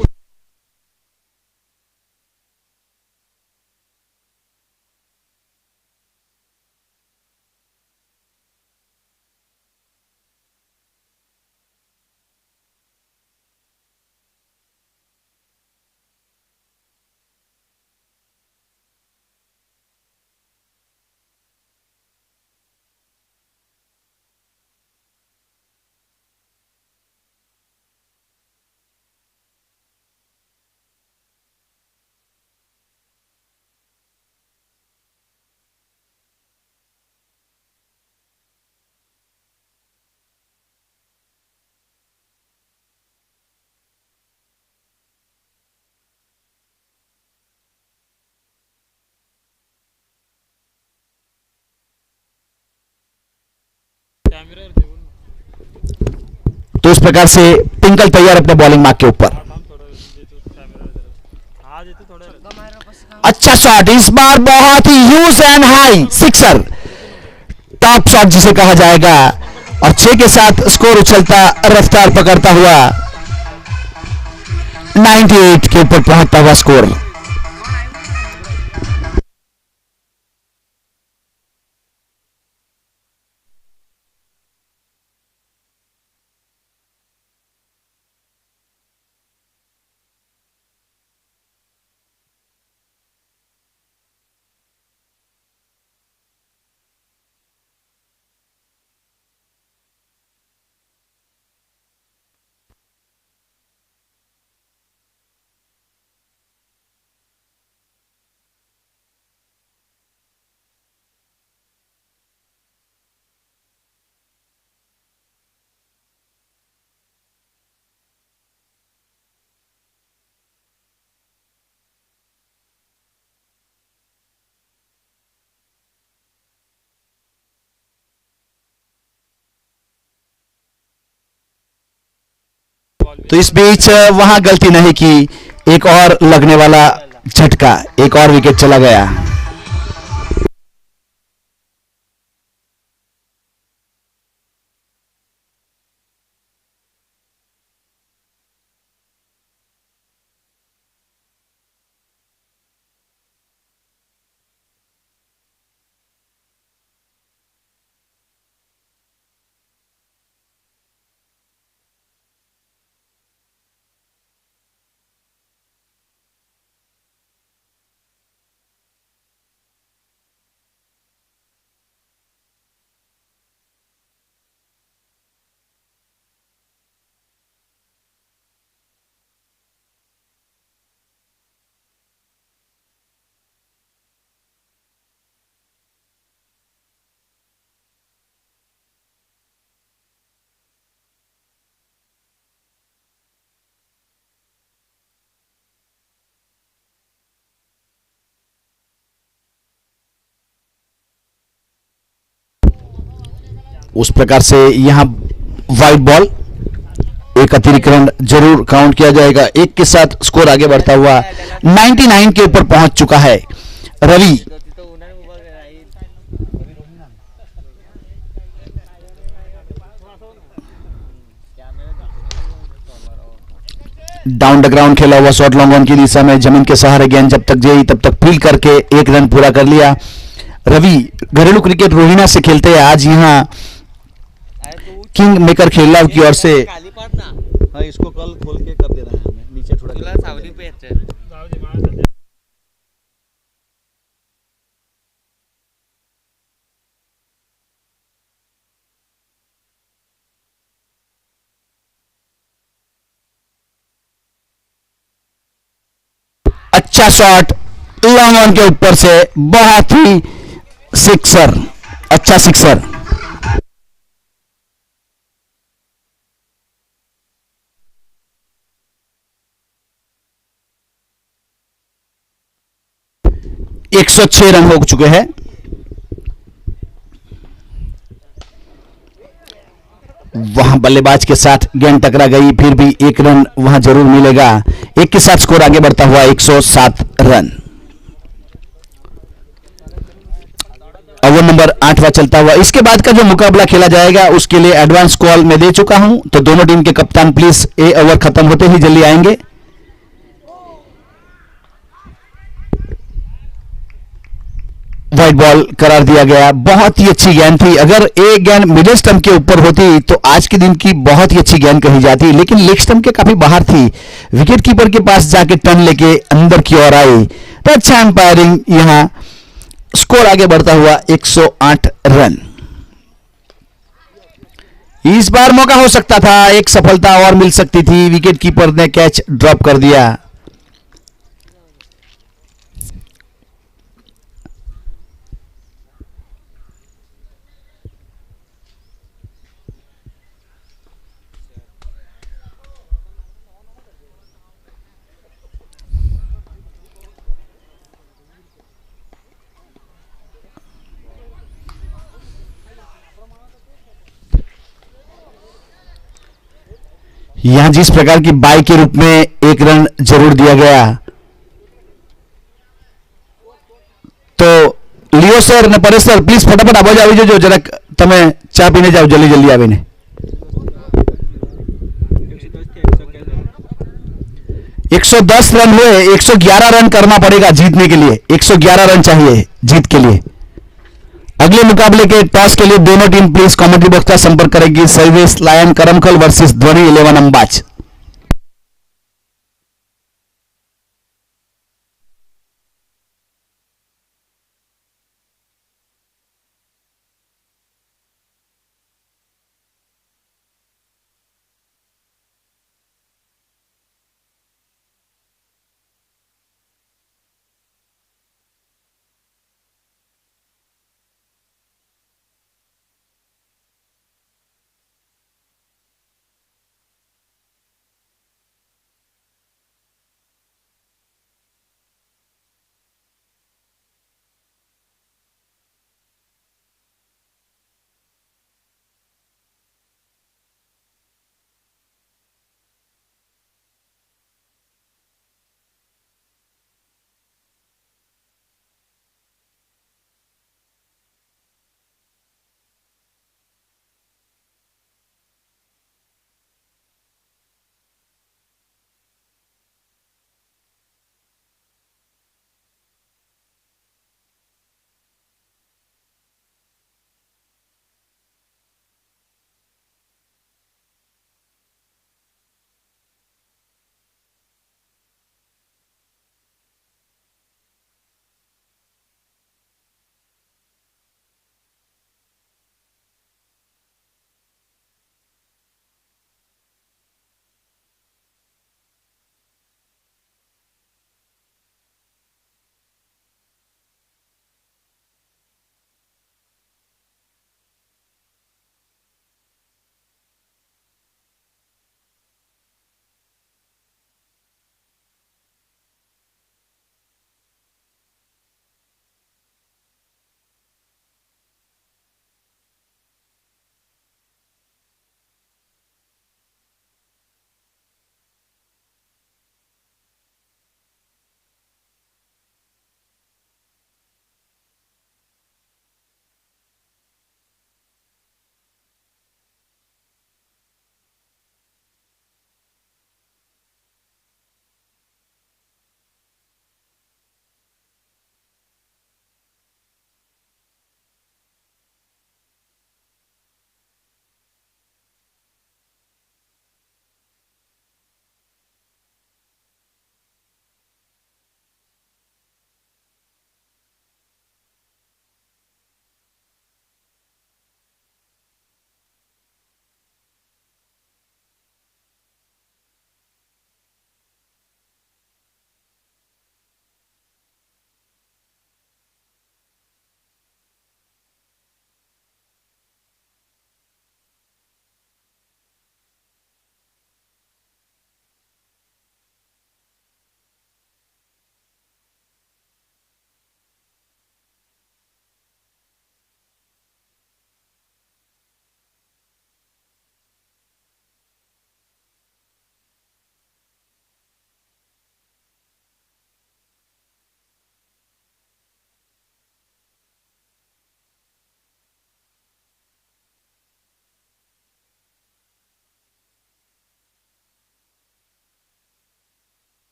तो इस प्रकार से पिंकल तैयार अपने बॉलिंग मार्क के ऊपर। अच्छा शॉट, इस बार बहुत ही huge and high sixer, top shot जिसे कहा जाएगा, और 6 के साथ स्कोर उछलता रफ्तार पकड़ता हुआ 98 के ऊपर पहुंचता हुआ स्कोर। तो इस बीच वहां गलती नहीं की, एक और लगने वाला झटका, एक और विकेट चला गया। उस प्रकार से यहां वाइट बॉल, एक अतिरिक्त रन जरूर काउंट किया जाएगा। एक के साथ स्कोर आगे बढ़ता हुआ 99 के ऊपर पहुंच चुका है। रवि डाउन द ग्राउंड खेला हुआ शॉट लॉन्ग ऑन की दिशा में, जमीन के सहारे गेंद जब तक गई तब तक फील करके एक रन पूरा कर लिया। रवि घरेलू क्रिकेट रोहिणा से खेलते हैं आज यहाँ किंग मेकर खेललाव की ओर से। हाँ, इसको कल खोल के कर दे रहे हैं, हमें नीचे थोड़ा सावली पे है। 'अच्छा शॉट लॉन्ग ऑन के ऊपर से, बहुत ही सिक्सर, अच्छा सिक्सर। एक 106 रन हो चुके हैं। वहां बल्लेबाज के साथ गेंद टकरा गई, फिर भी एक रन वहां जरूर मिलेगा। एक के साथ स्कोर आगे बढ़ता हुआ 107 रन। ओवर नंबर 8वां चलता हुआ। इसके बाद का जो मुकाबला खेला जाएगा उसके लिए एडवांस कॉल मैं दे चुका हूं, तो दोनों टीम के कप्तान प्लीज ए ओवर खत्म होते ही जल्दी आएंगे। व्हाइट बॉल करार दिया गया। बहुत ही अच्छी गेंद थी, अगर एक गेंद मिडिल स्टंप के ऊपर होती तो आज के दिन की बहुत ही अच्छी गेंद कही जाती, लेकिन लेग स्टंप के काफी बाहर थी। विकेट कीपर के पास जाके टर्न लेके अंदर की ओर आई, तो अच्छा एम्पायरिंग। यहां स्कोर आगे बढ़ता हुआ 108 रन। इस बार मौका हो सकता था, एक सफलता और मिल सकती थी, विकेट कीपर ने कैच ड्रॉप कर दिया। यहां जिस प्रकार की बाई के रूप में एक रन जरूर दिया गया, तो लियो सर ने परेश सर प्लीज फटाफट आवाज આવી જજો, જરાક તમે ચા પીને જાઓ જલ્દી જલ્દી આવીને। 110 रन हुए, 111 रन करना पड़ेगा जीतने के लिए, 111 रन चाहिए जीत के लिए। अगले मुकाबले के टॉस के लिए दोनों टीम प्लीज कमेंट्री बॉक्स का संपर्क करेगी। सर्विस लायन करमखल वर्सेस ध्वनि 11 अंबाज।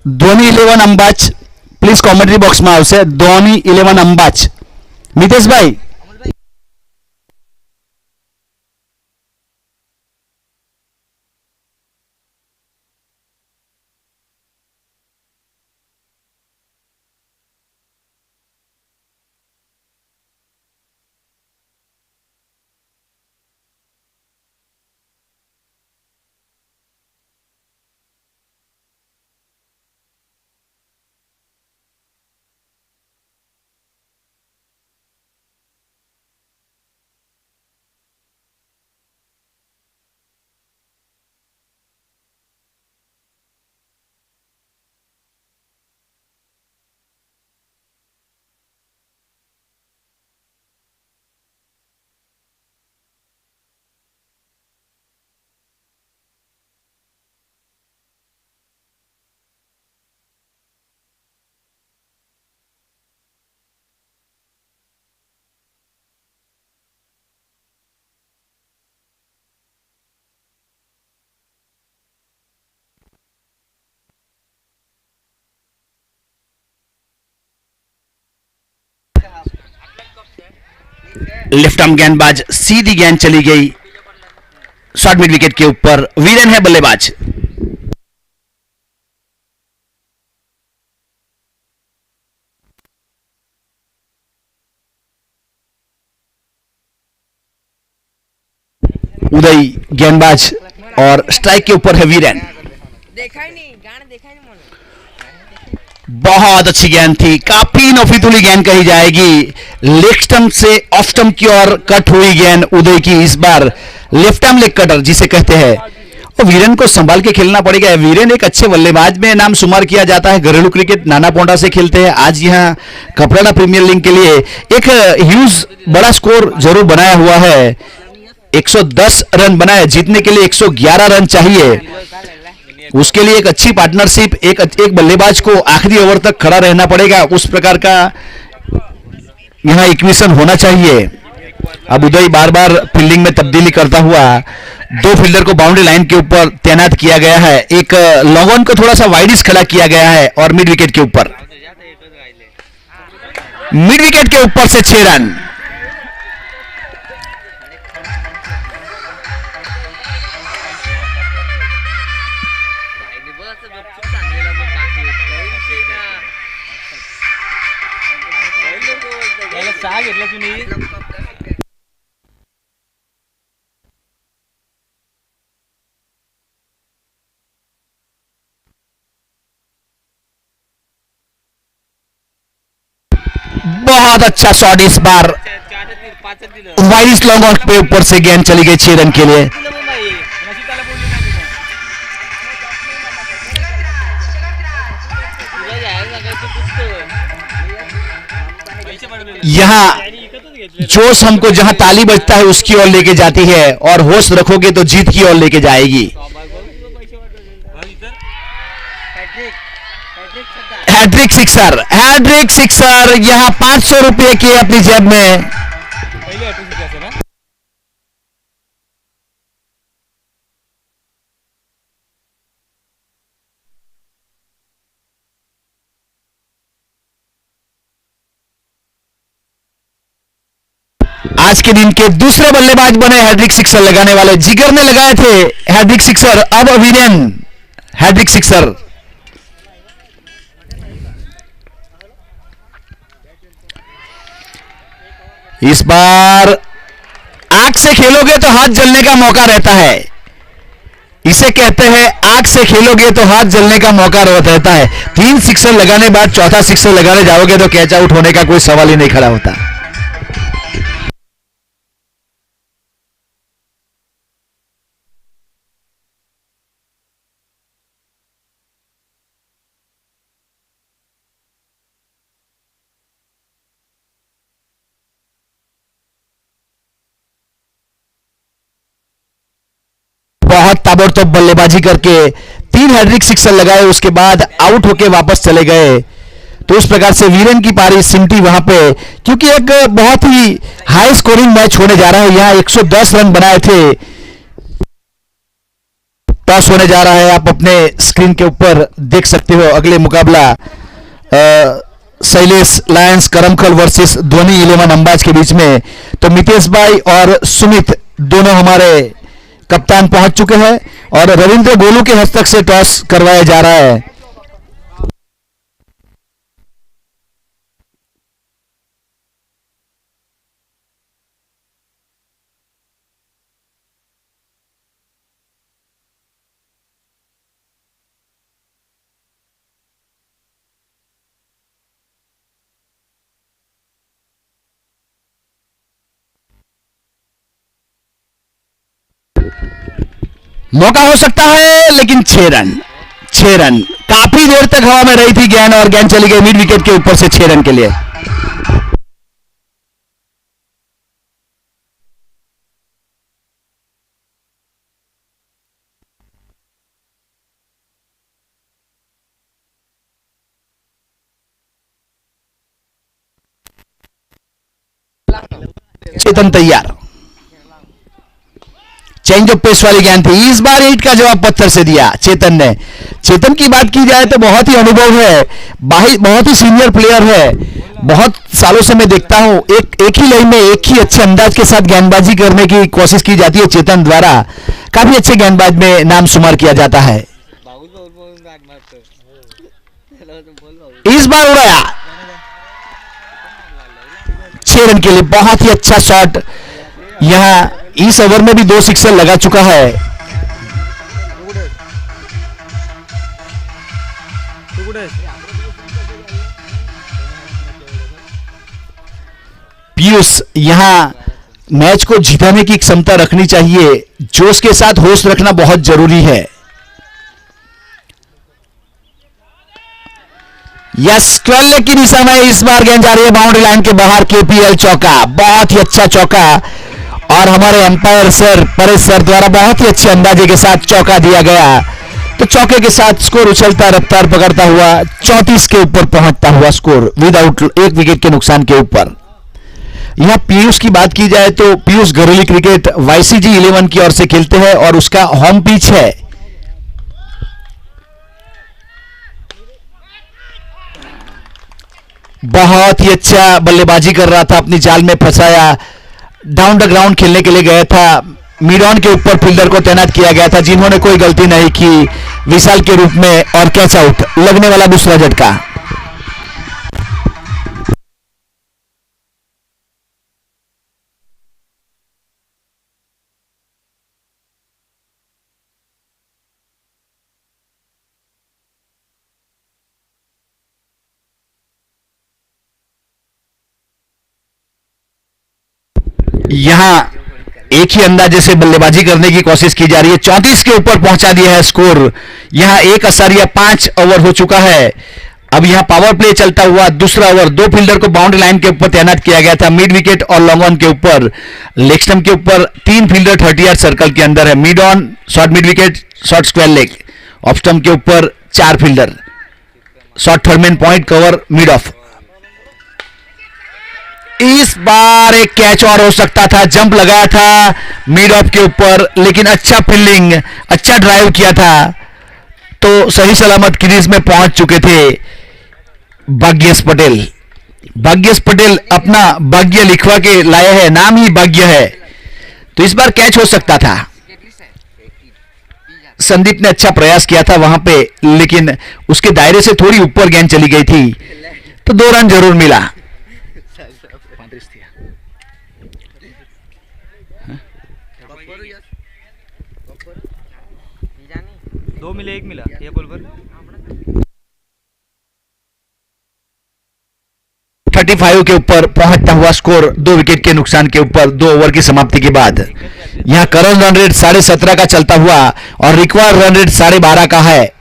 धोनी 11 अंबाज प्लीज कॉमेंट्री बॉक्स में आवशे धोनी 11 अंबाज मितेश भाई लेफ्ट आर्म गेंदबाज सीधी गेंद चली गई शॉर्ट मिड विकेट के ऊपर वीरेन है बल्लेबाज। उदय गेंदबाज और स्ट्राइक के ऊपर है वीरेन। देखा ही नहीं गाना देखा ही नहीं मैंने। बहुत अच्छी गेंद थी काफी नफीतुली गेंद कही जाएगी लेग स्टंप से ऑफ स्टंप की ओर कट हुई गेंद उदय की इस बार लेफ्ट आर्म लेग कटर जिसे कहते हैं और वीरेन को संभाल के खेलना पड़ेगा। वीरेन एक अच्छे बल्लेबाज में नाम शुमार किया जाता है। घरेलू क्रिकेट नाना पोंडा से खेलते हैं। आज यहां कपराड़ा प्रीमियर लीग के लिए एक ह्यूज बड़ा स्कोर जरूर बनाया हुआ है। 110 रन बनाए जीतने के लिए 111 रन चाहिए। उसके लिए एक अच्छी पार्टनरशिप एक बल्लेबाज को आखिरी ओवर तक खड़ा रहना पड़ेगा। उस प्रकार का यहां इक्वेशन होना चाहिए। अब उदय बार बार फील्डिंग में तब्दीली करता हुआ दो फील्डर को बाउंड्री लाइन के ऊपर तैनात किया गया है। एक लॉन्ग ऑन को थोड़ा सा वाइडिश खड़ा किया गया है और मिड विकेट के ऊपर से 6 रन। बहुत अच्छा शॉट इस बार वाइस लॉन्ग ऑन पे ऊपर से गेंद चली गई 6 रन के लिए। यहां जोश हमको जहां ताली बजता है उसकी ओर लेके जाती है और होश रखोगे तो जीत की ओर लेके जाएगी। हैट्रिक सिक्सर यहां 500 रुपए के अपनी जेब में। आज के दिन के दूसरे बल्लेबाज बने हैट्रिक सिक्सर लगाने वाले। जिगर ने लगाए थे हैट्रिक सिक्सर, अब वीरेन हैट्रिक सिक्सर। इस बार आंख से खेलोगे तो हाथ जलने का मौका रहता है। इसे कहते हैं आंख से खेलोगे तो हाथ जलने का मौका रहता है। 3 सिक्सर लगाने बाद चौथा सिक्सर लगाने जाओगे तो कैच आउट होने का कोई सवाल ही नहीं खड़ा होता। बहुत ताबड़तोड़ बल्लेबाजी करके 3 हैट्रिक सिक्सर लगाए, उसके बाद आउट होके वापस चले गए। तो उस प्रकार से वीरेन की पारी सिमटी वहां पे, क्योंकि एक बहुत ही हाई स्कोरिंग मैच होने जा रहा है। यहां 110 रन बनाए थे टॉस होने जा रहा है। आप अपने स्क्रीन के ऊपर देख सकते हो अगले मुकाबला शैलेश लायंस करमखल वर्सेस ध्वनि 11 अंबाज के बीच में। तो मितेश भाई और सुमित दोनों हमारे कप्तान पहुंच चुके हैं और रविंद्र गोलू के हस्तक से टॉस करवाया जा रहा है। मौका हो सकता है लेकिन 6 रन, 6 रन। काफी देर तक हवा में रही थी गेंद और गेंद चली गई मिड विकेट के ऊपर से 6 रन के लिए। चेतन तैयार, चेंज ऑफ पेस वाली गेंद थी। इस बार ईंट का जवाब पत्थर से दिया चेतन ने। चेतन की बात की जाए तो बहुत ही अनुभव है, बहुत ही सीनियर प्लेयर है। बहुत सालों से मैं देखता हूं एक ही लाइन में एक ही अच्छे अंदाज के साथ गेंदबाजी करने की कोशिश की जाती है चेतन द्वारा। काफी अच्छे गेंदबाज में नाम शुमार किया जाता है। इस बार उड़ाया 6 रन के लिए, बहुत ही अच्छा शॉट। यहां इस ओवर में भी 2 सिक्सर लगा चुका है। पीयूष यहां मैच को जिताने की क्षमता रखनी चाहिए, जोश के साथ होश रखना बहुत जरूरी है। यस, 12 की दिशा में इस बार गेंद जा रही है बाउंड्री लाइन के बाहर। केपीएल चौका, बहुत ही अच्छा चौका और हमारे अंपायर सर परेश सर द्वारा बहुत ही अच्छे अंदाजे के साथ चौका दिया गया। तो चौके के साथ स्कोर उछलता रफ्तार पकड़ता हुआ 34 के ऊपर पहुंचता हुआ स्कोर विदाउट 1 विकेट के नुकसान के ऊपर। यहां पीयूष की बात की जाए तो पीयूष घरेलू क्रिकेट वाईसीजी 11 की ओर से खेलते हैं और उसका होम पिच है। बहुत ही अच्छा बल्लेबाजी कर रहा था, अपनी जाल में फंसाया। डाउन द ग्राउंड खेलने के लिए गया था, मिड ऑन के ऊपर फील्डर को तैनात किया गया था जिन्होंने कोई गलती नहीं की विशाल के रूप में और कैच आउट लगने वाला दूसरा झटका। यहां एक ही अंदाजे से बल्लेबाजी करने की कोशिश की जा रही है। 34 के ऊपर पहुंचा दिया है स्कोर। यहां 1.5 ओवर हो चुका है। अब यहां पावर प्ले चलता हुआ दूसरा ओवर। 2 फील्डर को बाउंड्री लाइन के ऊपर तैनात किया गया था, मिड विकेट और लॉन्ग ऑन के ऊपर। लेग स्टंप के ऊपर 3 फील्डर 30 यार्ड सर्कल के अंदर है। Mid on, short mid wicket, short square leg. Off stump के ऊपर 4 fielder, short third man point cover mid of. इस बार एक कैच और हो सकता था, जंप लगाया था मिड ऑफ के ऊपर, लेकिन अच्छा फील्डिंग, अच्छा ड्राइव किया था तो सही सलामत क्रीज में पहुंच चुके थे भाग्येश पटेल। भाग्येश पटेल अपना भाग्य लिखवा के लाए हैं, नाम ही भाग्य है, तो इस बार कैच हो सकता था। संदीप ने अच्छा प्रयास किया था वहां पे, लेकिन उसके दायरे से थोड़ी ऊपर गेंद चली गई थी, तो 2 रन जरूर मिला। 2 मिले, 1 मिला ये बॉल पर। 35 के ऊपर पहुंचता हुआ स्कोर 2 विकेट के नुकसान के ऊपर 2 ओवर की समाप्ति के बाद। यहां करंट रन रेट 17.5 का चलता हुआ और रिक्वायर्ड रन रेट 12.5 का है।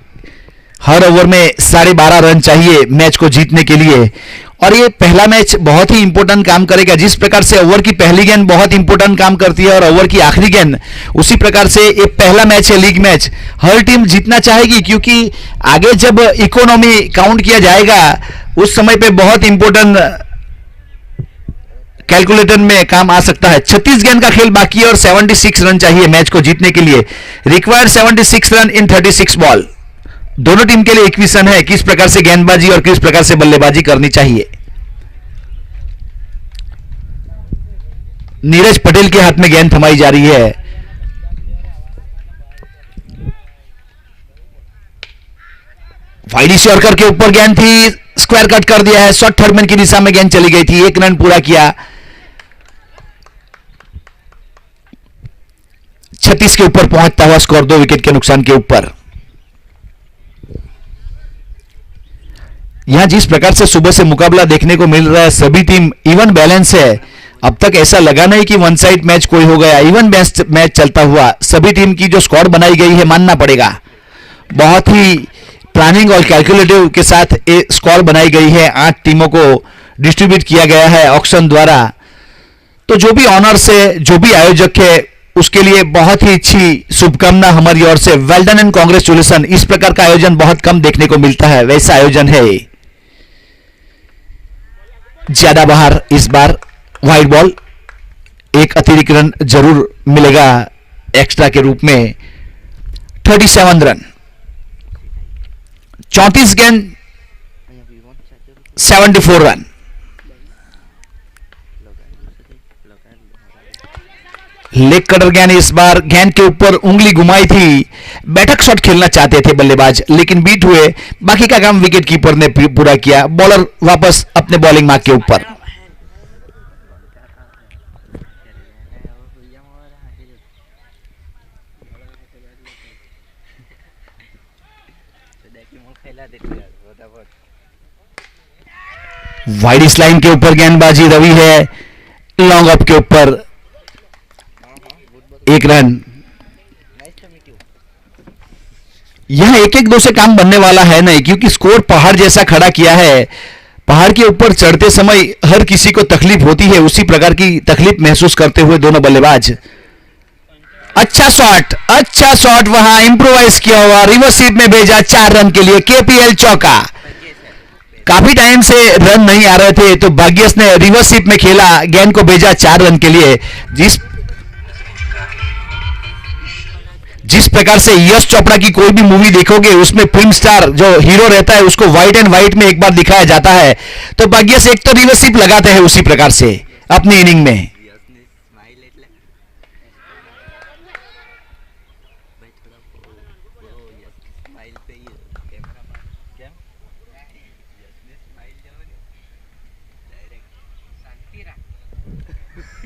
हर ओवर में 12.5 रन चाहिए मैच को जीतने के लिए, और ये पहला मैच बहुत ही इंपॉर्टेंट काम करेगा। जिस प्रकार से ओवर की पहली गेंद बहुत इंपॉर्टेंट काम करती है और ओवर की आखिरी गेंद, उसी प्रकार से ये पहला मैच है लीग मैच। हर टीम जीतना चाहेगी, क्योंकि आगे जब इकोनॉमी काउंट किया जाएगा उस समय पे बहुत इंपॉर्टेंट कैलकुलेटर में काम आ सकता है। 36 गेंद का खेल बाकी है और 76 रन चाहिए मैच को जीतने के लिए। Required 76 run in 36 ball. दोनों टीम के लिए इक्वेशन है किस प्रकार से गेंदबाजी और किस प्रकार से बल्लेबाजी करनी चाहिए। नीरज पटेल के हाथ में गेंद थमाई जा रही है। वाइड यॉर्कर के ऊपर गेंद थी, स्क्वायर कट कर दिया है। शॉर्ट थर्डमैन की दिशा में गेंद चली गई थी, 1 रन पूरा किया। 36 के ऊपर पहुंचता हुआ स्कोर 2 विकेट के नुकसान के ऊपर। यहां जिस प्रकार से सुबह से मुकाबला देखने को मिल रहा है, सभी टीम इवन बैलेंस है। अब तक ऐसा लगा नहीं कि वन साइड मैच कोई हो गया, इवन मैच चलता हुआ। सभी टीम की जो स्कोर बनाई गई है, मानना पड़ेगा बहुत ही प्लानिंग और कैलकुलेटिव के साथ स्कोर बनाई गई है। 8 टीमों को डिस्ट्रीब्यूट किया गया है ऑक्शन द्वारा। तो जो भी ऑनर से, जो भी आयोजक है, उसके लिए बहुत ही अच्छी शुभकामना हमारी ओर से। Well done and congratulation. इस प्रकार का आयोजन बहुत कम देखने को मिलता है, वैसा आयोजन है। ज्यादा बाहर इस बार वाइड बॉल, एक अतिरिक्त रन जरूर मिलेगा एक्स्ट्रा के रूप में। 37 रन, 34 गेंद, 74 रन। लेग कटर गेंद, इस बार गेंद के ऊपर उंगली घुमाई थी। बैठक शॉट खेलना चाहते थे बल्लेबाज, लेकिन बीट हुए। बाकी का काम विकेट कीपर ने पूरा किया। बॉलर वापस अपने बॉलिंग मार्क के ऊपर। वाइड इस लाइन के ऊपर गेंदबाजी रवि है, लॉन्ग ऑफ के ऊपर 1 रन। यह 1-1-2 से काम बनने वाला है नहीं, क्योंकि स्कोर पहाड़ जैसा खड़ा किया है। पहाड़ के ऊपर चढ़ते समय हर किसी को तकलीफ होती है, उसी प्रकार की तकलीफ महसूस करते हुए दोनों बल्लेबाज। अच्छा शॉट वहां इंप्रोवाइज किया हुआ, रिवर्स स्वीप में भेजा 4 रन के लिए। केपीएल चौका। काफी टाइम से रन नहीं आ रहे थे, तो भाग्यस ने रिवर्स स्वीप में खेला, गेंद को भेजा 4 रन के लिए। जिस प्रकार से यश चोपड़ा की कोई भी मूवी देखोगे, उसमें फिल्म स्टार जो हीरो रहता है उसको व्हाइट एंड व्हाइट में एक बार दिखाया जाता है, तो भाग्यस एक तो रिवर्स स्वीप लगाते हैं उसी प्रकार से अपनी इनिंग में।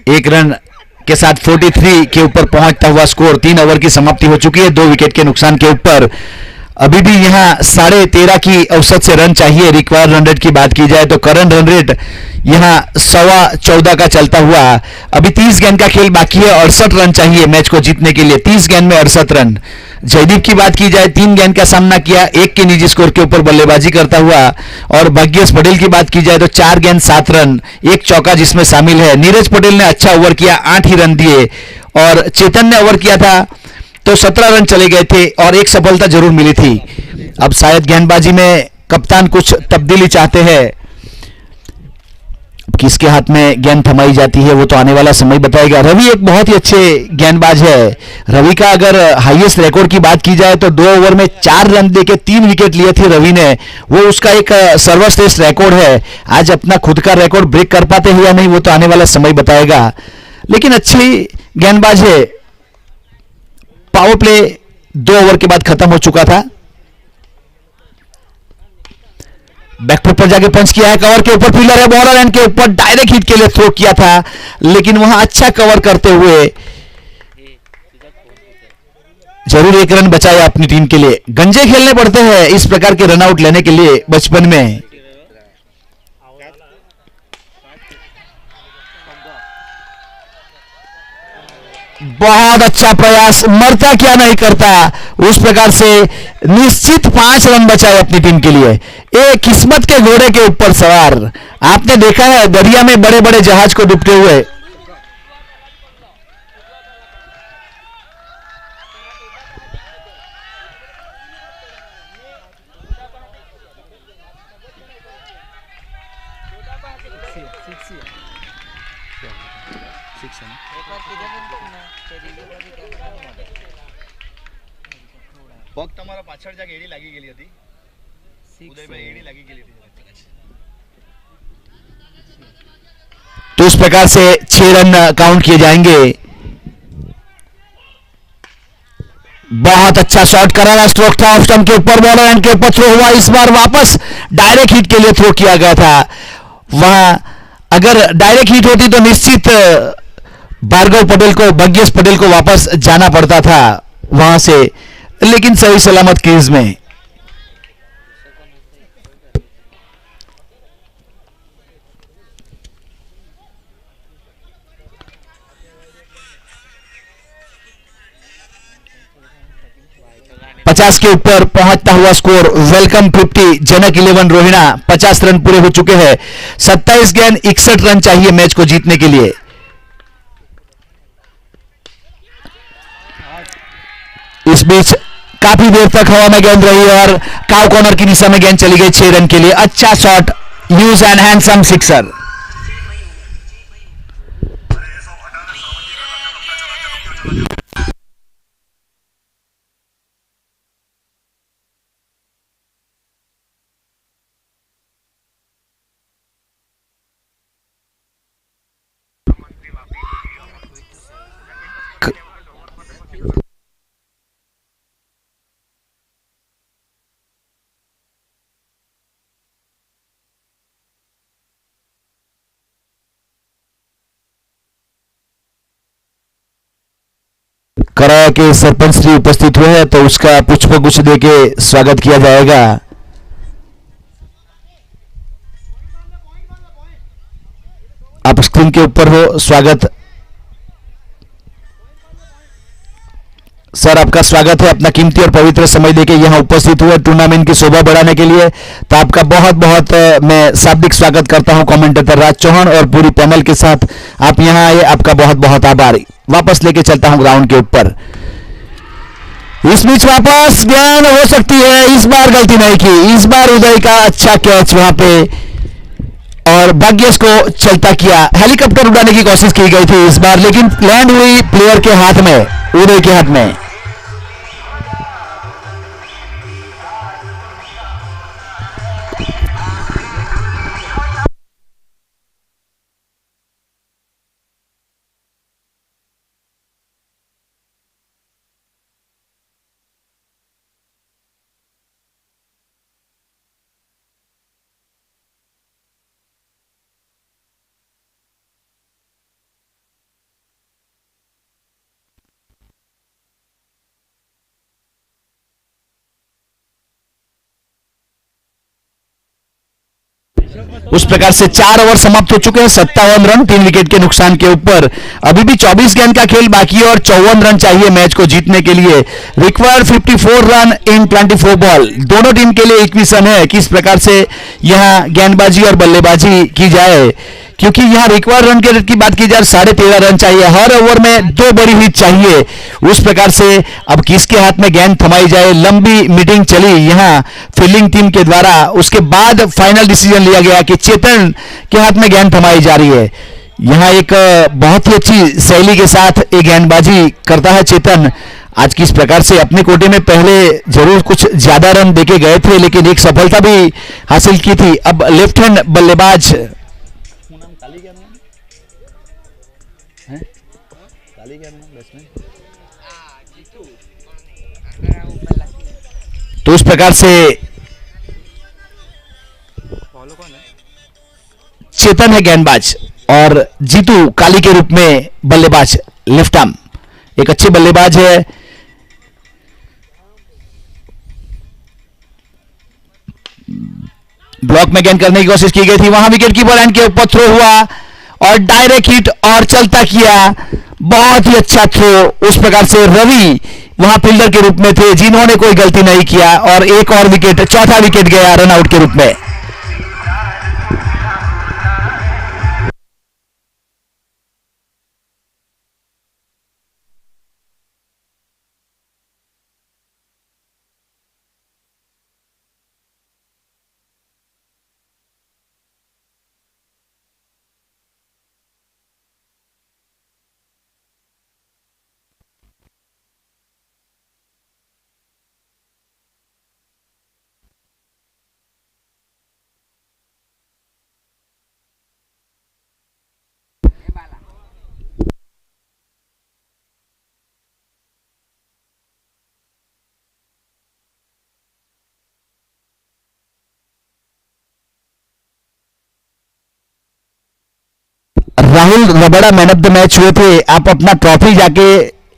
एक रन के साथ 43 के ऊपर पहुंचता हुआ स्कोर। 3 ओवर की समाप्ति हो चुकी है 2 विकेट के नुकसान के ऊपर। अभी भी यहां 13.5 की औसत से रन चाहिए। रिक्वायर्ड रन रेट की बात की जाए तो करंट रन रेट यहां 14.25 का चलता हुआ। अभी 30 गेंद का खेल बाकी है, 68 रन चाहिए मैच को जीतने के लिए। 30 गेंद में 68 रन। जयदीप की बात की जाए, 3 गेंद का सामना किया, 1 के निजी स्कोर के ऊपर बल्लेबाजी करता हुआ। और भाग्येश पटेल की बात की जाए तो 4 गेंद 7 रन, 1 चौका जिसमें शामिल है। नीरज पटेल ने अच्छा ओवर किया, 8 ही रन दिए। और चेतन ने ओवर किया था तो 17 रन चले गए थे और 1 सफलता जरूर मिली थी। अब शायद गेंदबाजी में कप्तान कुछ तब्दीली चाहते हैं। किसके हाथ में गेंद थमाई जाती है वो तो आने वाला समय बताएगा। रवि एक बहुत ही अच्छे गेंदबाज है। रवि का अगर हाईएस्ट रिकॉर्ड की बात की जाए तो 2 ओवर में 4 रन देके 3 विकेट लिए थे रवि ने। वो उसका एक सर्वश्रेष्ठ रिकॉर्ड है। आज अपना खुद का रिकॉर्ड ब्रेक कर पाते हैं या नहीं वो तो आने वाला समय बताएगा, लेकिन अच्छी गेंदबाज है। पावर प्ले 2 ओवर के बाद खत्म हो चुका था। बैकफुट पर जाके पंच किया है, कवर के ऊपर फील्डर है, बॉलर एंड के ऊपर डायरेक्ट हिट के लिए थ्रो किया था, लेकिन वहां अच्छा कवर करते हुए जरूर 1 रन बचाया अपनी टीम के लिए। गंजे खेलने पड़ते हैं इस प्रकार के रनआउट लेने के लिए बचपन में। बहुत अच्छा प्रयास, मरता क्या नहीं करता, उस प्रकार से निश्चित 5 रन बचाए अपनी टीम के लिए। एक किस्मत के घोड़े के ऊपर सवार। आपने देखा है दरिया में बड़े बड़े जहाज को डूबते हुए। सिक्स है ना। ફક્ત તમારા પાછળ જાગ એડી લાગી ગયેલી હતી ઉદયભાઈ એડી લાગી ગયેલી હતી। तो इस प्रकार से 6 रन काउंट किए जाएंगे। बहुत अच्छा शॉट करा हुआ स्ट्रोक था ऑफ स्टंप के ऊपर, बॉलर एंड के ऊपर थ्रो हुआ। इस बार वापस डायरेक्ट हिट के लिए थ्रो किया गया था। वहां अगर डायरेक्ट हिट होती तो निश्चित भार्गव पटेल को, भाग्येश पटेल को वापस जाना पड़ता था वहां से, लेकिन सही सलामत क्रीज में। पचास के ऊपर पहुंचता हुआ स्कोर। वेलकम 50 जनक 11 रोहिणा 50 रन पूरे हो चुके हैं। 27 गेंद 61 रन चाहिए मैच को जीतने के लिए। इस बीच काफी देर तक हवा में गेंद रही और काउ कॉर्नर की दिशा में गेंद चली गई 6 रन के लिए। अच्छा shot, use and handsome sixer. कराया के सरपंच श्री उपस्थित हुए हैं तो उसका पुष्पगुच्छ देके स्वागत किया जाएगा। आप स्क्रीन के ऊपर हो, स्वागत सर, आपका स्वागत है। अपना कीमती और पवित्र समय देके यहां उपस्थित हुए टूर्नामेंट की शोभा बढ़ाने के लिए, तो आपका बहुत बहुत मैं शाब्दिक स्वागत करता हूं कमेंटेटर राज चौहान और पूरी पैनल के साथ। आप यहां आए, आपका बहुत बहुत आभार। वापस लेके चलता हूं ग्राउंड के ऊपर। इस बीच वापस गेंद हो सकती है, इस बार गलती नहीं की। इस बार उदय का अच्छा कैच वहां पे और भाग्येश को चलता किया। हेलीकॉप्टर उड़ाने की कोशिश की गई थी इस बार, लेकिन लैंड हुई प्लेयर के हाथ में, उदय के हाथ में। उस प्रकार से 4 ओवर समाप्त हो चुके हैं। 57 रन 3 विकेट के नुकसान के ऊपर। अभी भी 24 गेंद का खेल बाकी है और 54 रन चाहिए मैच को जीतने के लिए। Require 54 run in 24 ball. दोनों टीम के लिए इक्वेशन है किस प्रकार से यहां गेंदबाजी और बल्लेबाजी की जाए, क्योंकि यहां रिक्वायर रन के रेट की बात की जाए 13.5 रन चाहिए। हर ओवर में 2 बड़ी हिट चाहिए। उस प्रकार से अब किसके हाथ में गेंद थमाई जाए। लंबी मीटिंग चली यहां फील्डिंग टीम के द्वारा, उसके बाद फाइनल डिसीजन लिया गया कि चेतन के हाथ में गेंद थमाई जा रही है। यहां एक बहुत ही अच्छी शैली के साथ एक गेंदबाजी करता है चेतन। आज किस प्रकार से अपने कोटे में पहले जरूर कुछ ज्यादा रन देके गए थे, लेकिन एक सफलता भी हासिल की थी। अब लेफ्ट हैंड बल्लेबाज तो उस प्रकार से चेतन है गेंदबाज और जीतू काली के रूप में बल्लेबाज। लेफ्ट आर्म एक अच्छे बल्लेबाज है। ब्लॉक में गेंद करने की कोशिश की गई थी, वहां विकेट कीपर एंड के ऊपर थ्रो हुआ और डायरेक्ट हिट और चलता किया। बहुत ही अच्छा थ्रो। उस प्रकार से रवि वहां फील्डर के रूप में थे जिन्होंने कोई गलती नहीं किया और एक और विकेट, चौथा विकेट गया रन आउट के रूप में। Rahul Rabda man of the match हुए थे। आप अपना ट्रॉफी जाके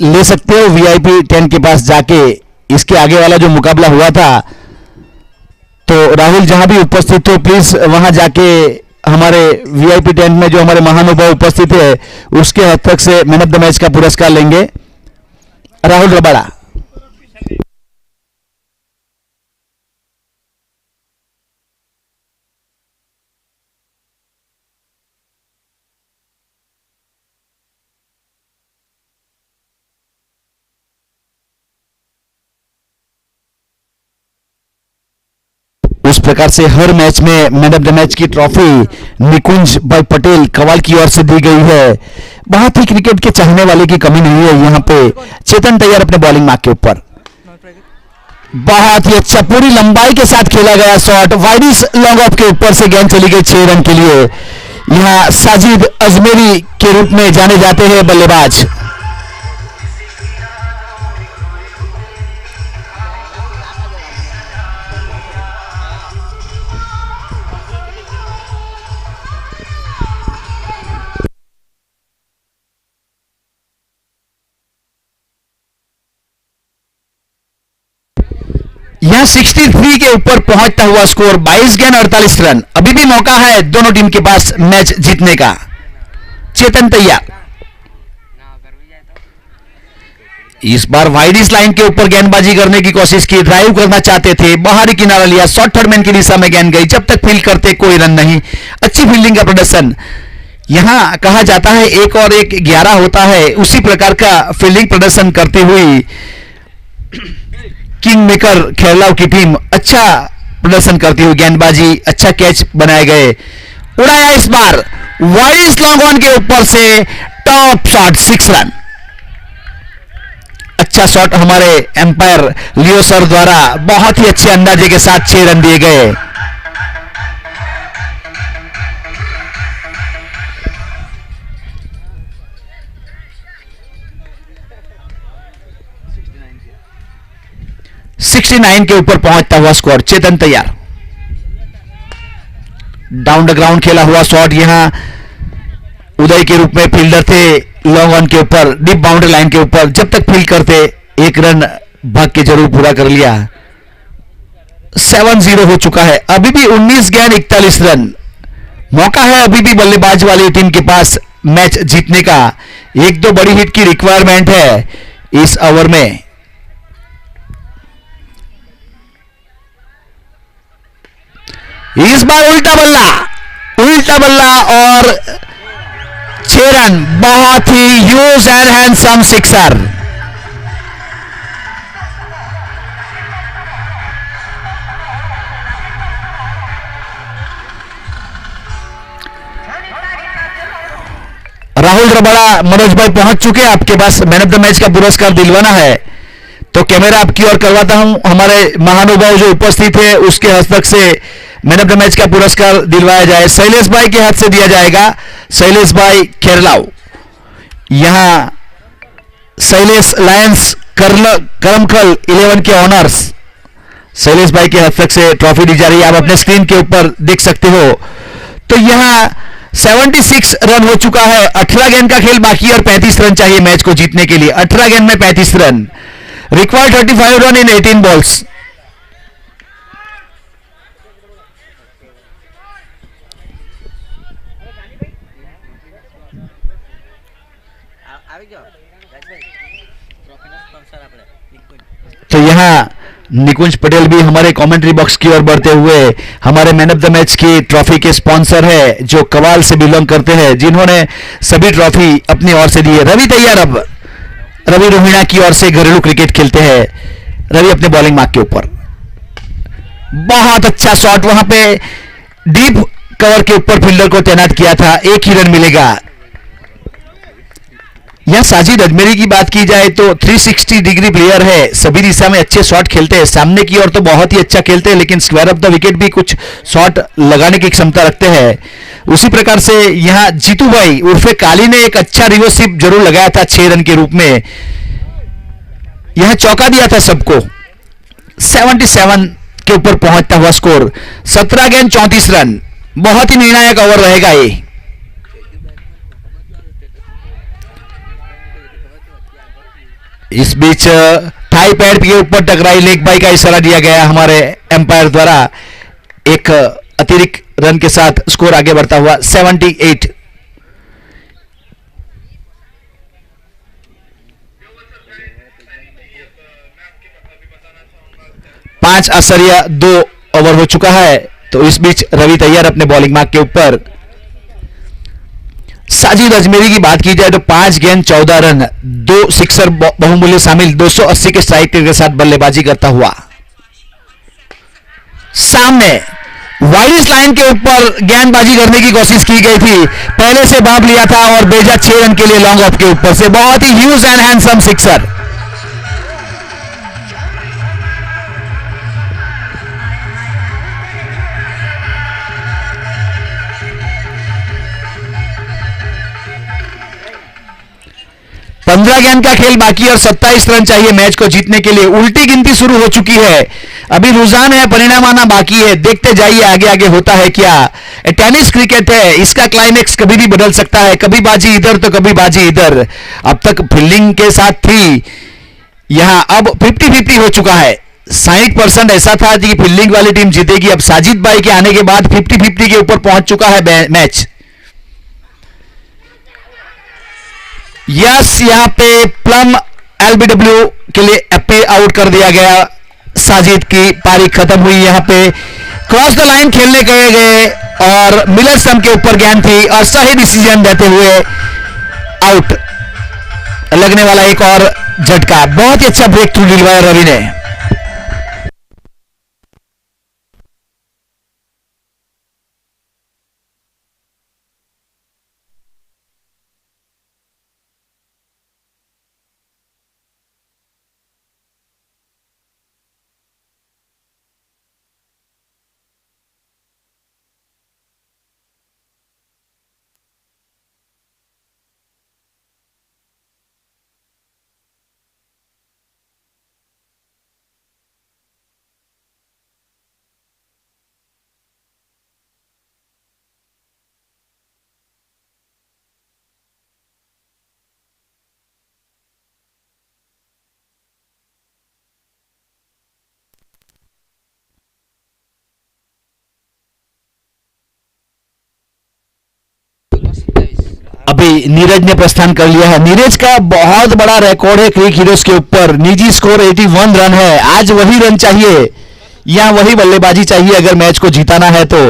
ले सकते हो वीआईपी 10 के पास जाके। इसके आगे वाला जो मुकाबला हुआ था, तो राहुल जहां भी उपस्थित हो प्लीज वहां जाके हमारे वीआईपी 10 में जो हमारे महानुभाव उपस्थित है उसके हस्तक से मैन ऑफ द मैच का पुरस्कार लेंगे। राहुल रबड़ा। उस प्रकार से हर मैच में मैन ऑफ द मैच की ट्रॉफी निकुंज भाई पटेल कवाल की ओर से दी गई है। बहुत ही क्रिकेट के चाहने वाले की कमी नहीं है यहाँ पे। चेतन तैयार अपने बॉलिंग मार्क के ऊपर। बहुत ही अच्छा पूरी लंबाई के साथ खेला गया शॉट, वाइडिस लॉन्ग ऑफ के ऊपर से गेंद चली गई 6 रन के लिए। यहाँ साजिद अजमेरी के रूप में जाने जाते हैं बल्लेबाज। यहां 63 के ऊपर पहुंचता हुआ स्कोर 22 गेंद 48 रन। अभी भी मौका है दोनों टीम के पास मैच जीतने का। चेतन तैयार। इस बार वाइडिस लाइन के ऊपर गेंदबाजी करने की कोशिश की, ड्राइव करना चाहते थे, बाहरी किनारा लिया, शॉर्ट थर्ड मैन की दिशा में गेंद गई। जब तक फील्ड करते कोई रन नहीं। अच्छी फील्डिंग का प्रदर्शन। यहां कहा जाता है 1 और 1 11 होता है, उसी प्रकार का फील्डिंग प्रदर्शन करती हुई किंग मेकर खेरलाव की टीम अच्छा प्रदर्शन करती हुई गेंदबाजी, अच्छा कैच बनाए गए। उड़ाया इस बार वाइडिस लॉन्ग ऑन के ऊपर से टॉप शॉट 6 रन। अच्छा शॉट हमारे एम्पायर लियो सर द्वारा बहुत ही अच्छे अंदाजे के साथ 6 रन दिए गए। $69 के ऊपर पहुंचता हुआ स्कोर। चेतन तैयार। डाउन द ग्राउंड खेला हुआ शॉट। यहां उदय के रूप में फील्डर थे लॉन्ग ऑन के ऊपर, डीप बाउंड्री लाइन के ऊपर। जब तक फील्ड करते 1 रन भाग के जरूर पूरा कर लिया। 7-0 हो चुका है। अभी भी 19 गेंद 41 रन। मौका है अभी भी बल्लेबाज वाली टीम के पास मैच जीतने का। 1-2 बड़ी हिट की रिक्वायरमेंट है इस ओवर में। इस बार उल्टा बल्ला और 6 रन। बहुत ही huge and handsome sixer. Rahul Rabda Manoj भाई पहुंच चुके हैं। आपके पास मैन ऑफ द मैच का पुरस्कार दिलवाना है तो कैमरा आपकी ओर करवाता हूं। हमारे महानुभाव जो उपस्थित है उसके हस्तक से मैन ऑफ द मैच का पुरस्कार दिलवाया जाए। शैलेश भाई के हाथ से दिया जाएगा। शैलेश भाई खेरलाव। यहां शैलेश लायंस करमखल 11 के ऑनर्स शैलेश भाई के हस्तक से ट्रॉफी दी जा रही है। आप अपने स्क्रीन के ऊपर देख सकते हो। तो यहां 76 रन हो चुका है। 18 गेंद का खेल बाकी और 35 रन चाहिए मैच को जीतने के लिए। 18 गेंद में 35 run. Required 35 run in 18 balls. तो यहां निकुंज पटेल भी हमारे कमेंट्री बॉक्स की ओर बढ़ते हुए हमारे मैन ऑफ द मैच की ट्रॉफी के स्पॉन्सर है, जो कवाल से बिलोंग करते हैं, जिन्होंने सभी ट्रॉफी अपनी ओर से दी है। रवि तैयार। अब रवि रोहिणा की ओर से घरेलू क्रिकेट खेलते हैं। रवि अपने बॉलिंग मार्क के ऊपर। बहुत अच्छा शॉट। वहां पे डीप कवर के ऊपर फील्डर को तैनात किया था। 1 ही रन मिलेगा। यहां साजिद अजमेरी की बात की जाए तो 360 डिग्री प्लेयर है। सभी दिशा में अच्छे शॉट खेलते हैं। सामने की ओर तो बहुत ही अच्छा खेलते हैं, लेकिन स्क्वायर ऑफ द विकेट भी कुछ शॉट लगाने की क्षमता रखते हैं। उसी प्रकार से यहां जीतू भाई उर्फे काली ने एक अच्छा रिवर्स स्वीप जरूर लगाया था 6 रन के रूप में। यहां चौका दिया था सबको। 77 के ऊपर पहुंचता हुआ स्कोर। 17 गेंद 34 रन। बहुत ही निर्णायक ओवर रहेगा ये। इस बीच थाई पैड के ऊपर टकराई, लेग बाई का इशारा दिया गया हमारे एम्पायर द्वारा। एक अतिरिक्त रन के साथ स्कोर आगे बढ़ता हुआ 78। पांच आश्चर्य 2 ओवर हो चुका है। तो इस बीच रवि तैयार अपने बॉलिंग मार्क के ऊपर। साजिद अजमेरी की बात की जाए तो 5 गेंद 14 रन, 2 सिक्सर बहुमूल्य शामिल, 280 के स्ट्राइक रेट के साथ बल्लेबाजी करता हुआ। सामने वाइड लाइन के ऊपर गेंदबाजी करने की कोशिश की गई थी, पहले से भाप लिया था और भेजा 6 रन के लिए लॉन्ग ऑफ के ऊपर से। बहुत ही ह्यूज एंड हैंडसम सिक्सर। पंद्रह गेंद का खेल बाकी और 27 रन चाहिए मैच को जीतने के लिए। उल्टी गिनती शुरू हो चुकी है, अभी रुझान है, परिणाम आना बाकी है। देखते जाइए आगे आगे होता है क्या। टेनिस क्रिकेट है, इसका क्लाइमेक्स कभी भी बदल सकता है, कभी बाजी इधर तो कभी बाजी इधर। अब तक फील्डिंग के साथ थी, यहां अब 50-50 हो चुका है। 60% ऐसा था कि फील्डिंग वाली टीम जीतेगी। अब साजिद भाई के आने के बाद 50-50 के ऊपर पहुंच चुका है मैच। यस, यहां पे प्लम एलबीडब्ल्यू के लिए पे आउट कर दिया गया। साजिद की पारी खत्म हुई। यहां पे क्रॉस द लाइन खेलने गए और मिलर स्टंप के ऊपर गेंद थी और सही डिसीजन देते हुए आउट। लगने वाला एक और झटका। बहुत ही अच्छा ब्रेक थ्रू दिलवाया रवि ने। अभी नीरज ने प्रस्थान कर लिया है। नीरज का बहुत बड़ा रिकॉर्ड है क्रिक हीरोज के ऊपर। निजी स्कोर 81 रन है। आज वही रन चाहिए या वही बल्लेबाजी चाहिए अगर मैच को जीताना है तो।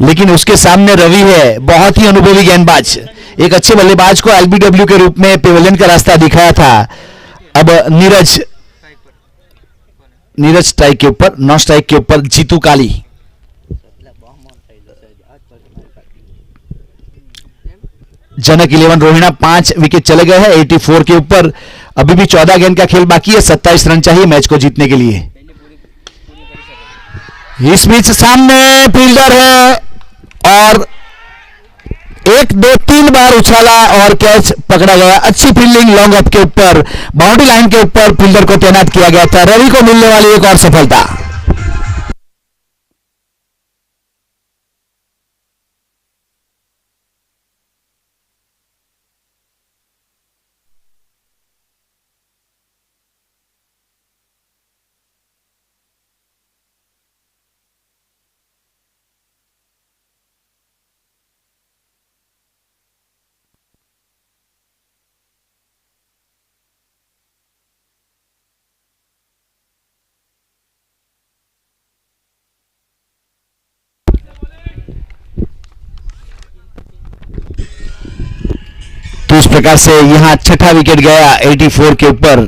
लेकिन उसके सामने रवि है, बहुत ही अनुभवी गेंदबाज। एक अच्छे बल्लेबाज को एलबीडब्ल्यू के रूप में पेविलियन का रास्ता दिखाया था। अब नीरज स्ट्राइक के ऊपर, नॉन स्ट्राइक के ऊपर जीतू काली। जनक 11 रोहिणा 5 विकेट चले गए हैं 84 के ऊपर। अभी भी 14 गेंद का खेल बाकी है, 27 रन चाहिए मैच को जीतने के लिए। इस बीच सामने फील्डर है और 1 2 3 बार उछाला और कैच पकड़ा गया। अच्छी फील्डिंग लॉन्ग ऑफ के ऊपर, बाउंड्री लाइन के ऊपर फील्डर को तैनात किया गया था। रवि को मिलने वाली एक और सफलता। तो इस प्रकार से यहां छठा विकेट गया 84 के ऊपर।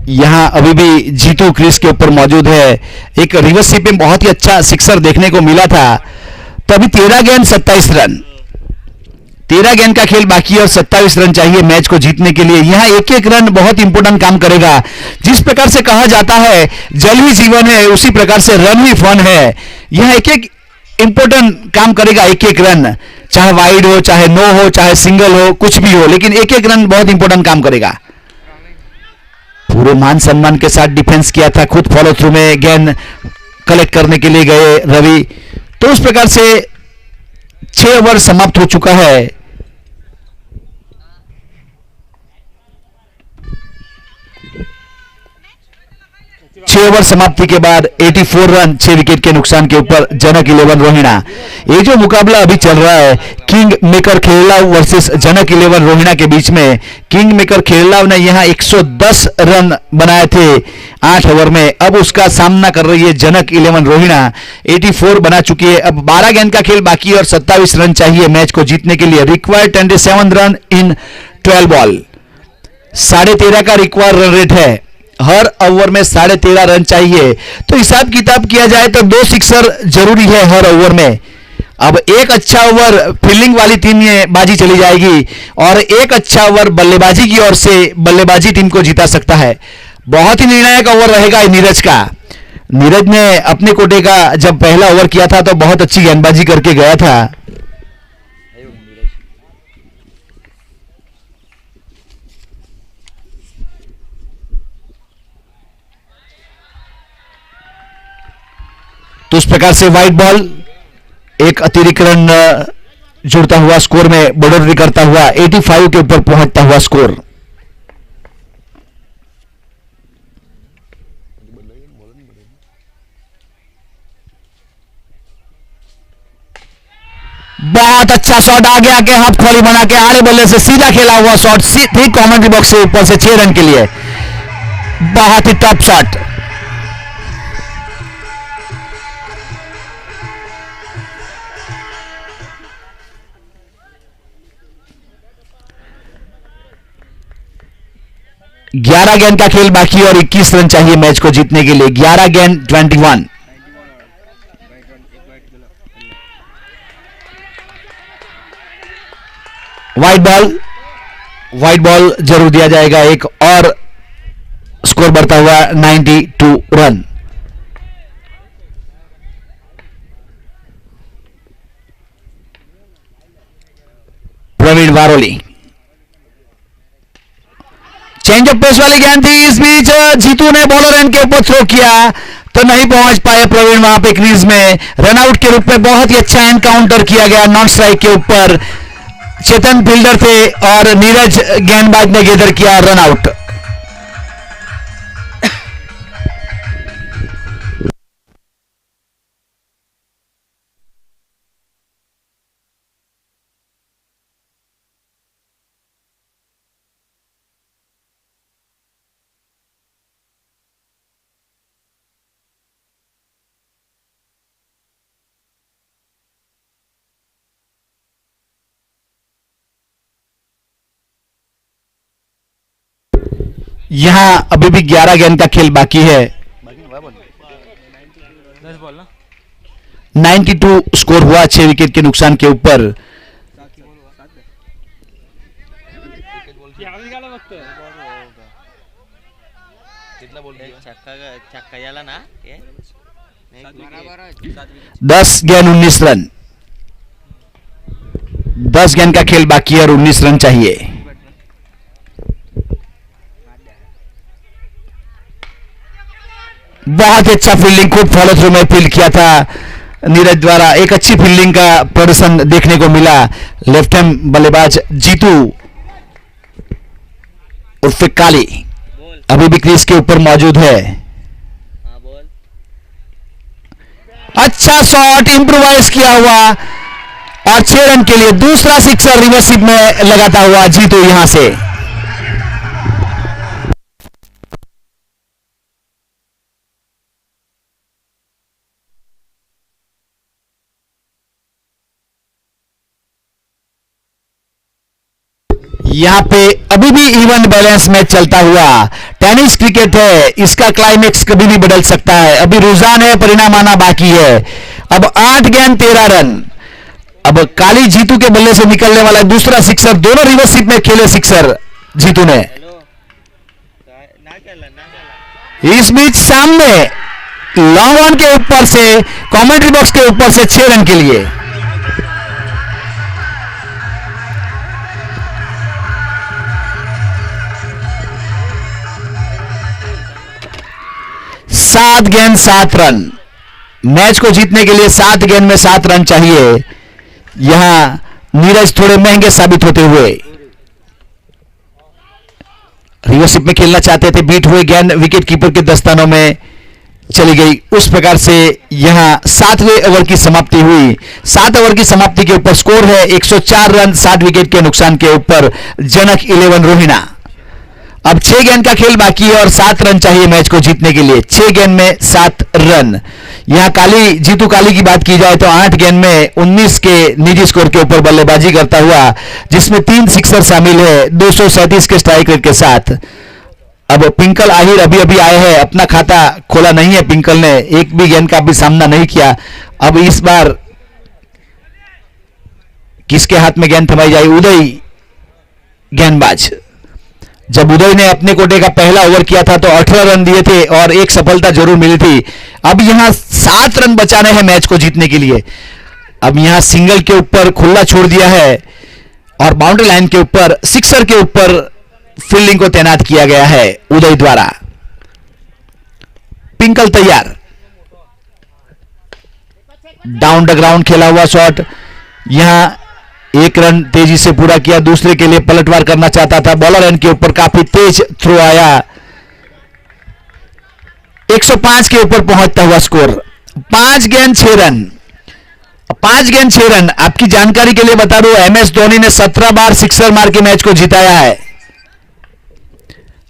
यहां अभी भी जीतू क्रीज के ऊपर मौजूद है। एक रिवर्स स्वीप में बहुत ही अच्छा सिक्सर देखने को मिला था। तो अभी 13 गेंद 27 रन, 13 गेंद का खेल बाकी और 27 रन चाहिए मैच को जीतने के लिए। यहां एक एक रन बहुत इंपोर्टेंट काम करेगा। जिस प्रकार से कहा जाता है जल ही जीवन है, उसी प्रकार से रन ही फन है। यह एक एक इंपोर्टेंट काम करेगा। एक एक रन, चाहे वाइड हो, चाहे नो हो, चाहे सिंगल हो, कुछ भी हो, लेकिन एक एक रन बहुत इंपोर्टेंट काम करेगा। पूरे मान सम्मान के साथ डिफेंस किया था, खुद फॉलो थ्रू में गेंद कलेक्ट करने के लिए गए रवि। तो उस प्रकार से 6 ओवर समाप्त हो चुका है। 6 ओवर समाप्ति के बाद 84 रन 6 विकेट के नुकसान के ऊपर जनक 11 रोहिणा। ये जो मुकाबला अभी चल रहा है king maker खेललाव versus Janak 11 Rohina के बीच में, किंग मेकर खेललाव ने यहां 110 रन बनाए थे 8 ओवर में। अब उसका सामना कर रही है जनक 11 रोहिणा, 84 बना चुकी है। अब 12 गेंद का खेल बाकी और 27 रन चाहिए मैच को जीतने के लिए। Required 27 run in 12 ball. 13.5 का रिक्वायर्ड रन रेट है, हर ओवर में 13.5 रन चाहिए। तो हिसाब किताब किया जाए तो 2 सिक्सर जरूरी है हर ओवर में। अब एक अच्छा ओवर फील्डिंग वाली टीम में बाजी चली जाएगी और एक अच्छा ओवर बल्लेबाजी की ओर से बल्लेबाजी टीम को जीता सकता है। बहुत ही निर्णायक ओवर रहेगा नीरज का। नीरज ने अपने कोटे का जब पहला ओवर किया था तो बहुत अच्छी गेंदबाजी करके गया था। तो उस प्रकार से वाइड बॉल, एक अतिरिक्त रन जुड़ता हुआ स्कोर में बढ़ोतरी करता हुआ 85 के ऊपर पहुंचता हुआ स्कोर। बहुत अच्छा शॉट आ गया के हाथ खोली बना के आड़े बल्ले से सीधा खेला हुआ शॉट ठीक कमेंट्री बॉक्स से ऊपर से 6 रन के लिए। बहुत ही टॉप शॉट। ग्यारह गेंद का खेल बाकी और 21 रन चाहिए मैच को जीतने के लिए। 11 गेंद 21। वाइड बॉल जरूर दिया जाएगा एक और स्कोर बढ़ता हुआ 92 run. Praveen Varoli, change of pace वाली गेंद थी। इस बीच जीतू ने बॉलर एंड के ऊपर थ्रो किया तो नहीं पहुंच पाए प्रवीण वहां पे क्रीज में। रनआउट के रूप में बहुत ही अच्छा एनकाउंटर किया गया नॉन स्ट्राइक के ऊपर। चेतन फील्डर थे और नीरज गेंदबाज ने गेदर किया रनआउट। यहां अभी भी 11 गेंद का खेल बाकी है। 92 स्कोर हुआ 6 विकेट के नुकसान के ऊपर। ना 10 गेंद 19 रन। 10 गेंद का खेल बाकी है और 19 रन चाहिए। बहुत अच्छा फील्डिंग, खूब फॉलो थ्रू में फील्ड किया था नीरज द्वारा। एक अच्छी फील्डिंग का प्रदर्शन देखने को मिला। लेफ्ट हैंड बल्लेबाज जीतू उर्फ काली अभी भी क्रीज के ऊपर मौजूद है। अच्छा शॉट इंप्रोवाइज किया हुआ और 6 रन के लिए दूसरा सिक्सर रिवर्सिप में लगाता हुआ जीतू यहां से। यहां पे अभी भी इवन बैलेंस मैच चलता हुआ। टेनिस क्रिकेट है, इसका क्लाइमेक्स कभी भी बदल सकता है। अभी रुझान है, परिणाम आना बाकी है। अब 8 गेंद 13 रन। अब काली जीतू के बल्ले से निकलने वाला दूसरा सिक्सर, दोनों रिवर्सिप में खेले सिक्सर जीतू ने। इस बीच सामने लॉन्ग ऑन के ऊपर से कमेंट्री बॉक्स के ऊपर से 6 रन के लिए। सात गेंद 7 रन। मैच को जीतने के लिए 7 गेंद में 7 रन चाहिए। यहां नीरज थोड़े महंगे साबित होते हुए रिवर्सिप में खेलना चाहते थे। बीट हुए गेंद विकेट कीपर के दस्तानों में चली गई। उस प्रकार से यहां 7वें ओवर की समाप्ति हुई। 7 ओवर की समाप्ति के ऊपर स्कोर है 104 रन 7 विकेट के नुकसान के ऊपर जनक 11 रोहिणा। अब 6 गेंद का खेल बाकी है और 7 रन चाहिए मैच को जीतने के लिए। 6 गेंद में 7 रन। यहां काली जीतू काली की बात की जाए तो 8 गेंद में 19 के निजी स्कोर के ऊपर बल्लेबाजी करता हुआ, जिसमें 3 सिक्सर शामिल है 237 के स्ट्राइक रेट के साथ। अब पिंकल आहिर अभी अभी आए हैं, अपना खाता खोला नहीं है पिंकल ने, एक भी गेंद का भी सामना नहीं किया। अब इस बार किसके हाथ में गेंद थमाई जाए? उदय गेंदबाज। जब उदय ने अपने कोटे का पहला ओवर किया था तो 18 रन दिए थे और एक सफलता जरूर मिली थी। अब यहां 7 रन बचाने हैं मैच को जीतने के लिए। अब यहां सिंगल के ऊपर खुला छोड़ दिया है और बाउंड्री लाइन के ऊपर सिक्सर के ऊपर फील्डिंग को तैनात किया गया है उदय द्वारा। पिंकल तैयार, डाउन द ग्राउंड खेला हुआ शॉट, यहां 1 रन तेजी से पूरा किया, दूसरे के लिए पलटवार करना चाहता था। बॉलर एंड के ऊपर काफी तेज थ्रो आया, 105 के ऊपर पहुंचता हुआ स्कोर। 5 गेंद 6 रन। 5 गेंद 6 रन। आपकी जानकारी के लिए बता दूं, MS धोनी ने 17 बार सिक्सर मार के मैच को जिताया है।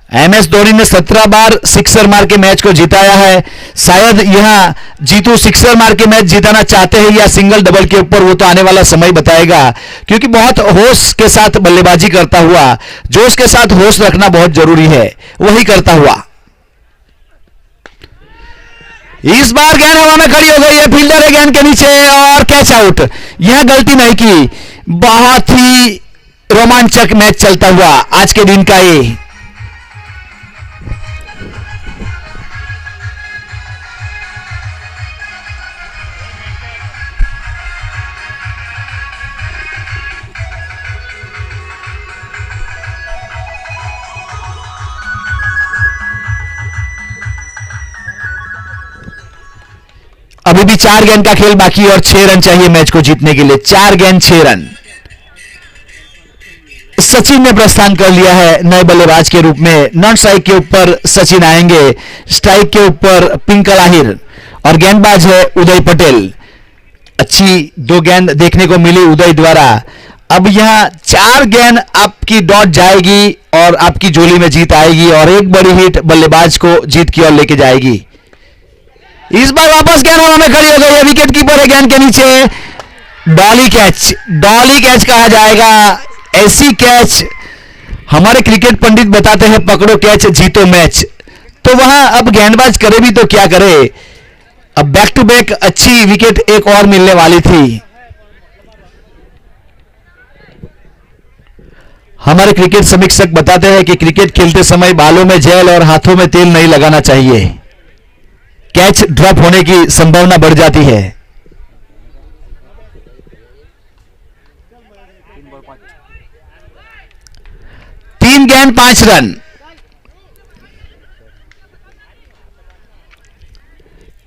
MS धोनी ने 17 बार सिक्सर मार के मैच को जिताया है। शायद यहां जीतू सिक्सर मार के मैच जिताना चाहते हैं या सिंगल डबल के ऊपर, वो तो आने वाला समय बताएगा, क्योंकि बहुत होश के साथ बल्लेबाजी करता हुआ, जोश के साथ होश रखना बहुत जरूरी है, वही करता हुआ। इस बार गेंद हवा में खड़ी हो गई है, फील्डर है गेंद के नीचे और कैच आउट। यह गलती नहीं की, बहुत ही रोमांचक मैच चलता हुआ आज के दिन का ये। अभी भी 4 गेंद का खेल बाकी और 6 रन चाहिए मैच को जीतने के लिए। 4 गेंद 6 रन। सचिन ने प्रस्थान कर लिया है नए बल्लेबाज के रूप में। नॉन स्ट्राइक के ऊपर सचिन आएंगे, स्ट्राइक के ऊपर पिंकल आहिर और गेंदबाज है उदय पटेल। अच्छी 2 गेंद देखने को मिली उदय द्वारा। अब यहां 4 गेंद आपकी डॉट जाएगी और आपकी झोली में जीत आएगी और एक बड़ी हिट बल्लेबाज को जीत की ओर लेके जाएगी। इस बार वापस गेंद हवा में खड़ी हो गई है, विकेट कीपर है गेंद के नीचे। डॉली कैच, डॉली कैच कहा जाएगा। ऐसी कैच हमारे क्रिकेट पंडित बताते हैं, पकड़ो कैच जीतो मैच। तो वहां अब गेंदबाज करे भी तो क्या करे, अब बैक टू बैक अच्छी विकेट एक और मिलने वाली थी। हमारे क्रिकेट समीक्षक बताते हैं कि क्रिकेट खेलते समय बालों में जेल और हाथों में तेल नहीं लगाना चाहिए, कैच ड्रॉप होने की संभावना बढ़ जाती है। तीन गेंद 5 रन।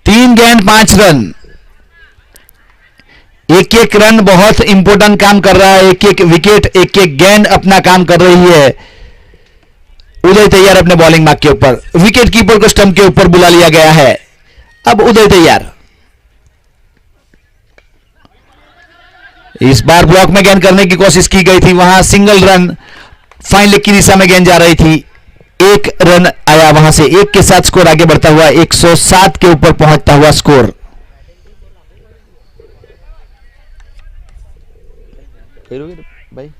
3 गेंद 5 रन। एक एक रन बहुत इंपॉर्टेंट काम कर रहा है, एक एक विकेट, एक एक गेंद अपना काम कर रही है। उदय तैयार अपने बॉलिंग मार्क के ऊपर, विकेट कीपर को स्टंप के ऊपर बुला लिया गया है। अब उदय तैयार, इस बार ब्लॉक में गेंद करने की कोशिश की गई थी, वहां सिंगल रन फाइन लेग की दिशा में गेंद जा रही थी। 1 रन आया वहां से, 1 के साथ स्कोर आगे बढ़ता हुआ 107 के ऊपर पहुंचता हुआ स्कोर। भाई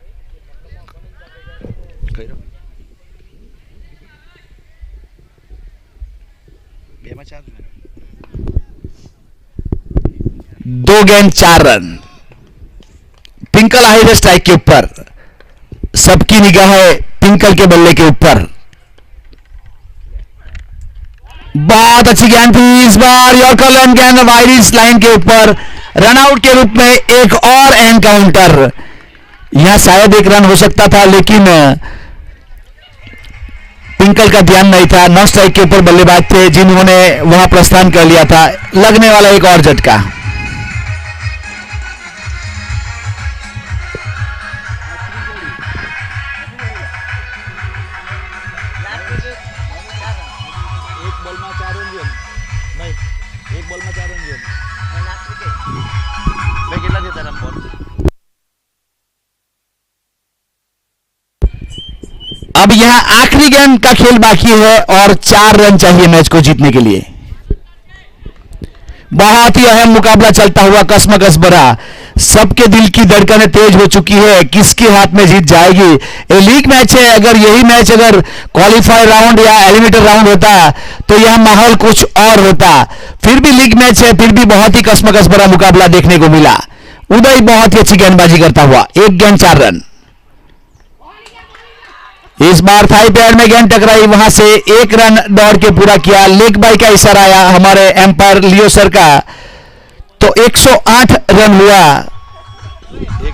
2 गेंद 4 रन। पिंकल आहिर स्ट्राइक के ऊपर, सबकी निगाह है पिंकल के बल्ले के ऊपर। बहुत अच्छी गेंद थी, इस बार यॉर्कर लाइन गेंद वाइड लाइन के ऊपर, रनआउट के रूप में एक और एनकाउंटर। यहां शायद 1 रन हो सकता था, लेकिन पिंकल का ध्यान नहीं था। नॉन स्ट्राइक के ऊपर बल्लेबाज थे जिन्होंने वहां प्रस्थान कर लिया था। लगने वाला एक और झटका। भाई एक बॉल में 4 रन दिए मैं कितना देता रन बॉल अब यहां आखिरी गेंद का खेल बाकी है और 4 रन चाहिए मैच को जीतने के लिए। बहुत ही अहम मुकाबला चलता हुआ कसमकस भरा, सबके दिल की धड़कनें तेज हो चुकी है, किसके हाथ में जीत जाएगी। ये लीग मैच है, अगर यही मैच अगर क्वालिफाई राउंड या एलिमिनेटर राउंड होता तो यह माहौल कुछ और होता। फिर भी लीग मैच है, फिर भी बहुत ही कसमकस भरा मुकाबला देखने को मिला। उदय बहुत ही अच्छी गेंदबाजी करता हुआ, 1 गेंद 4 रन। इस बार थाई पैड में गेंद टकराई, वहां से 1 रन दौड़ के पूरा किया। लेग बाई का इशारा आया हमारे एम्पायर लियो सर का, तो 108 रन हुआ। 1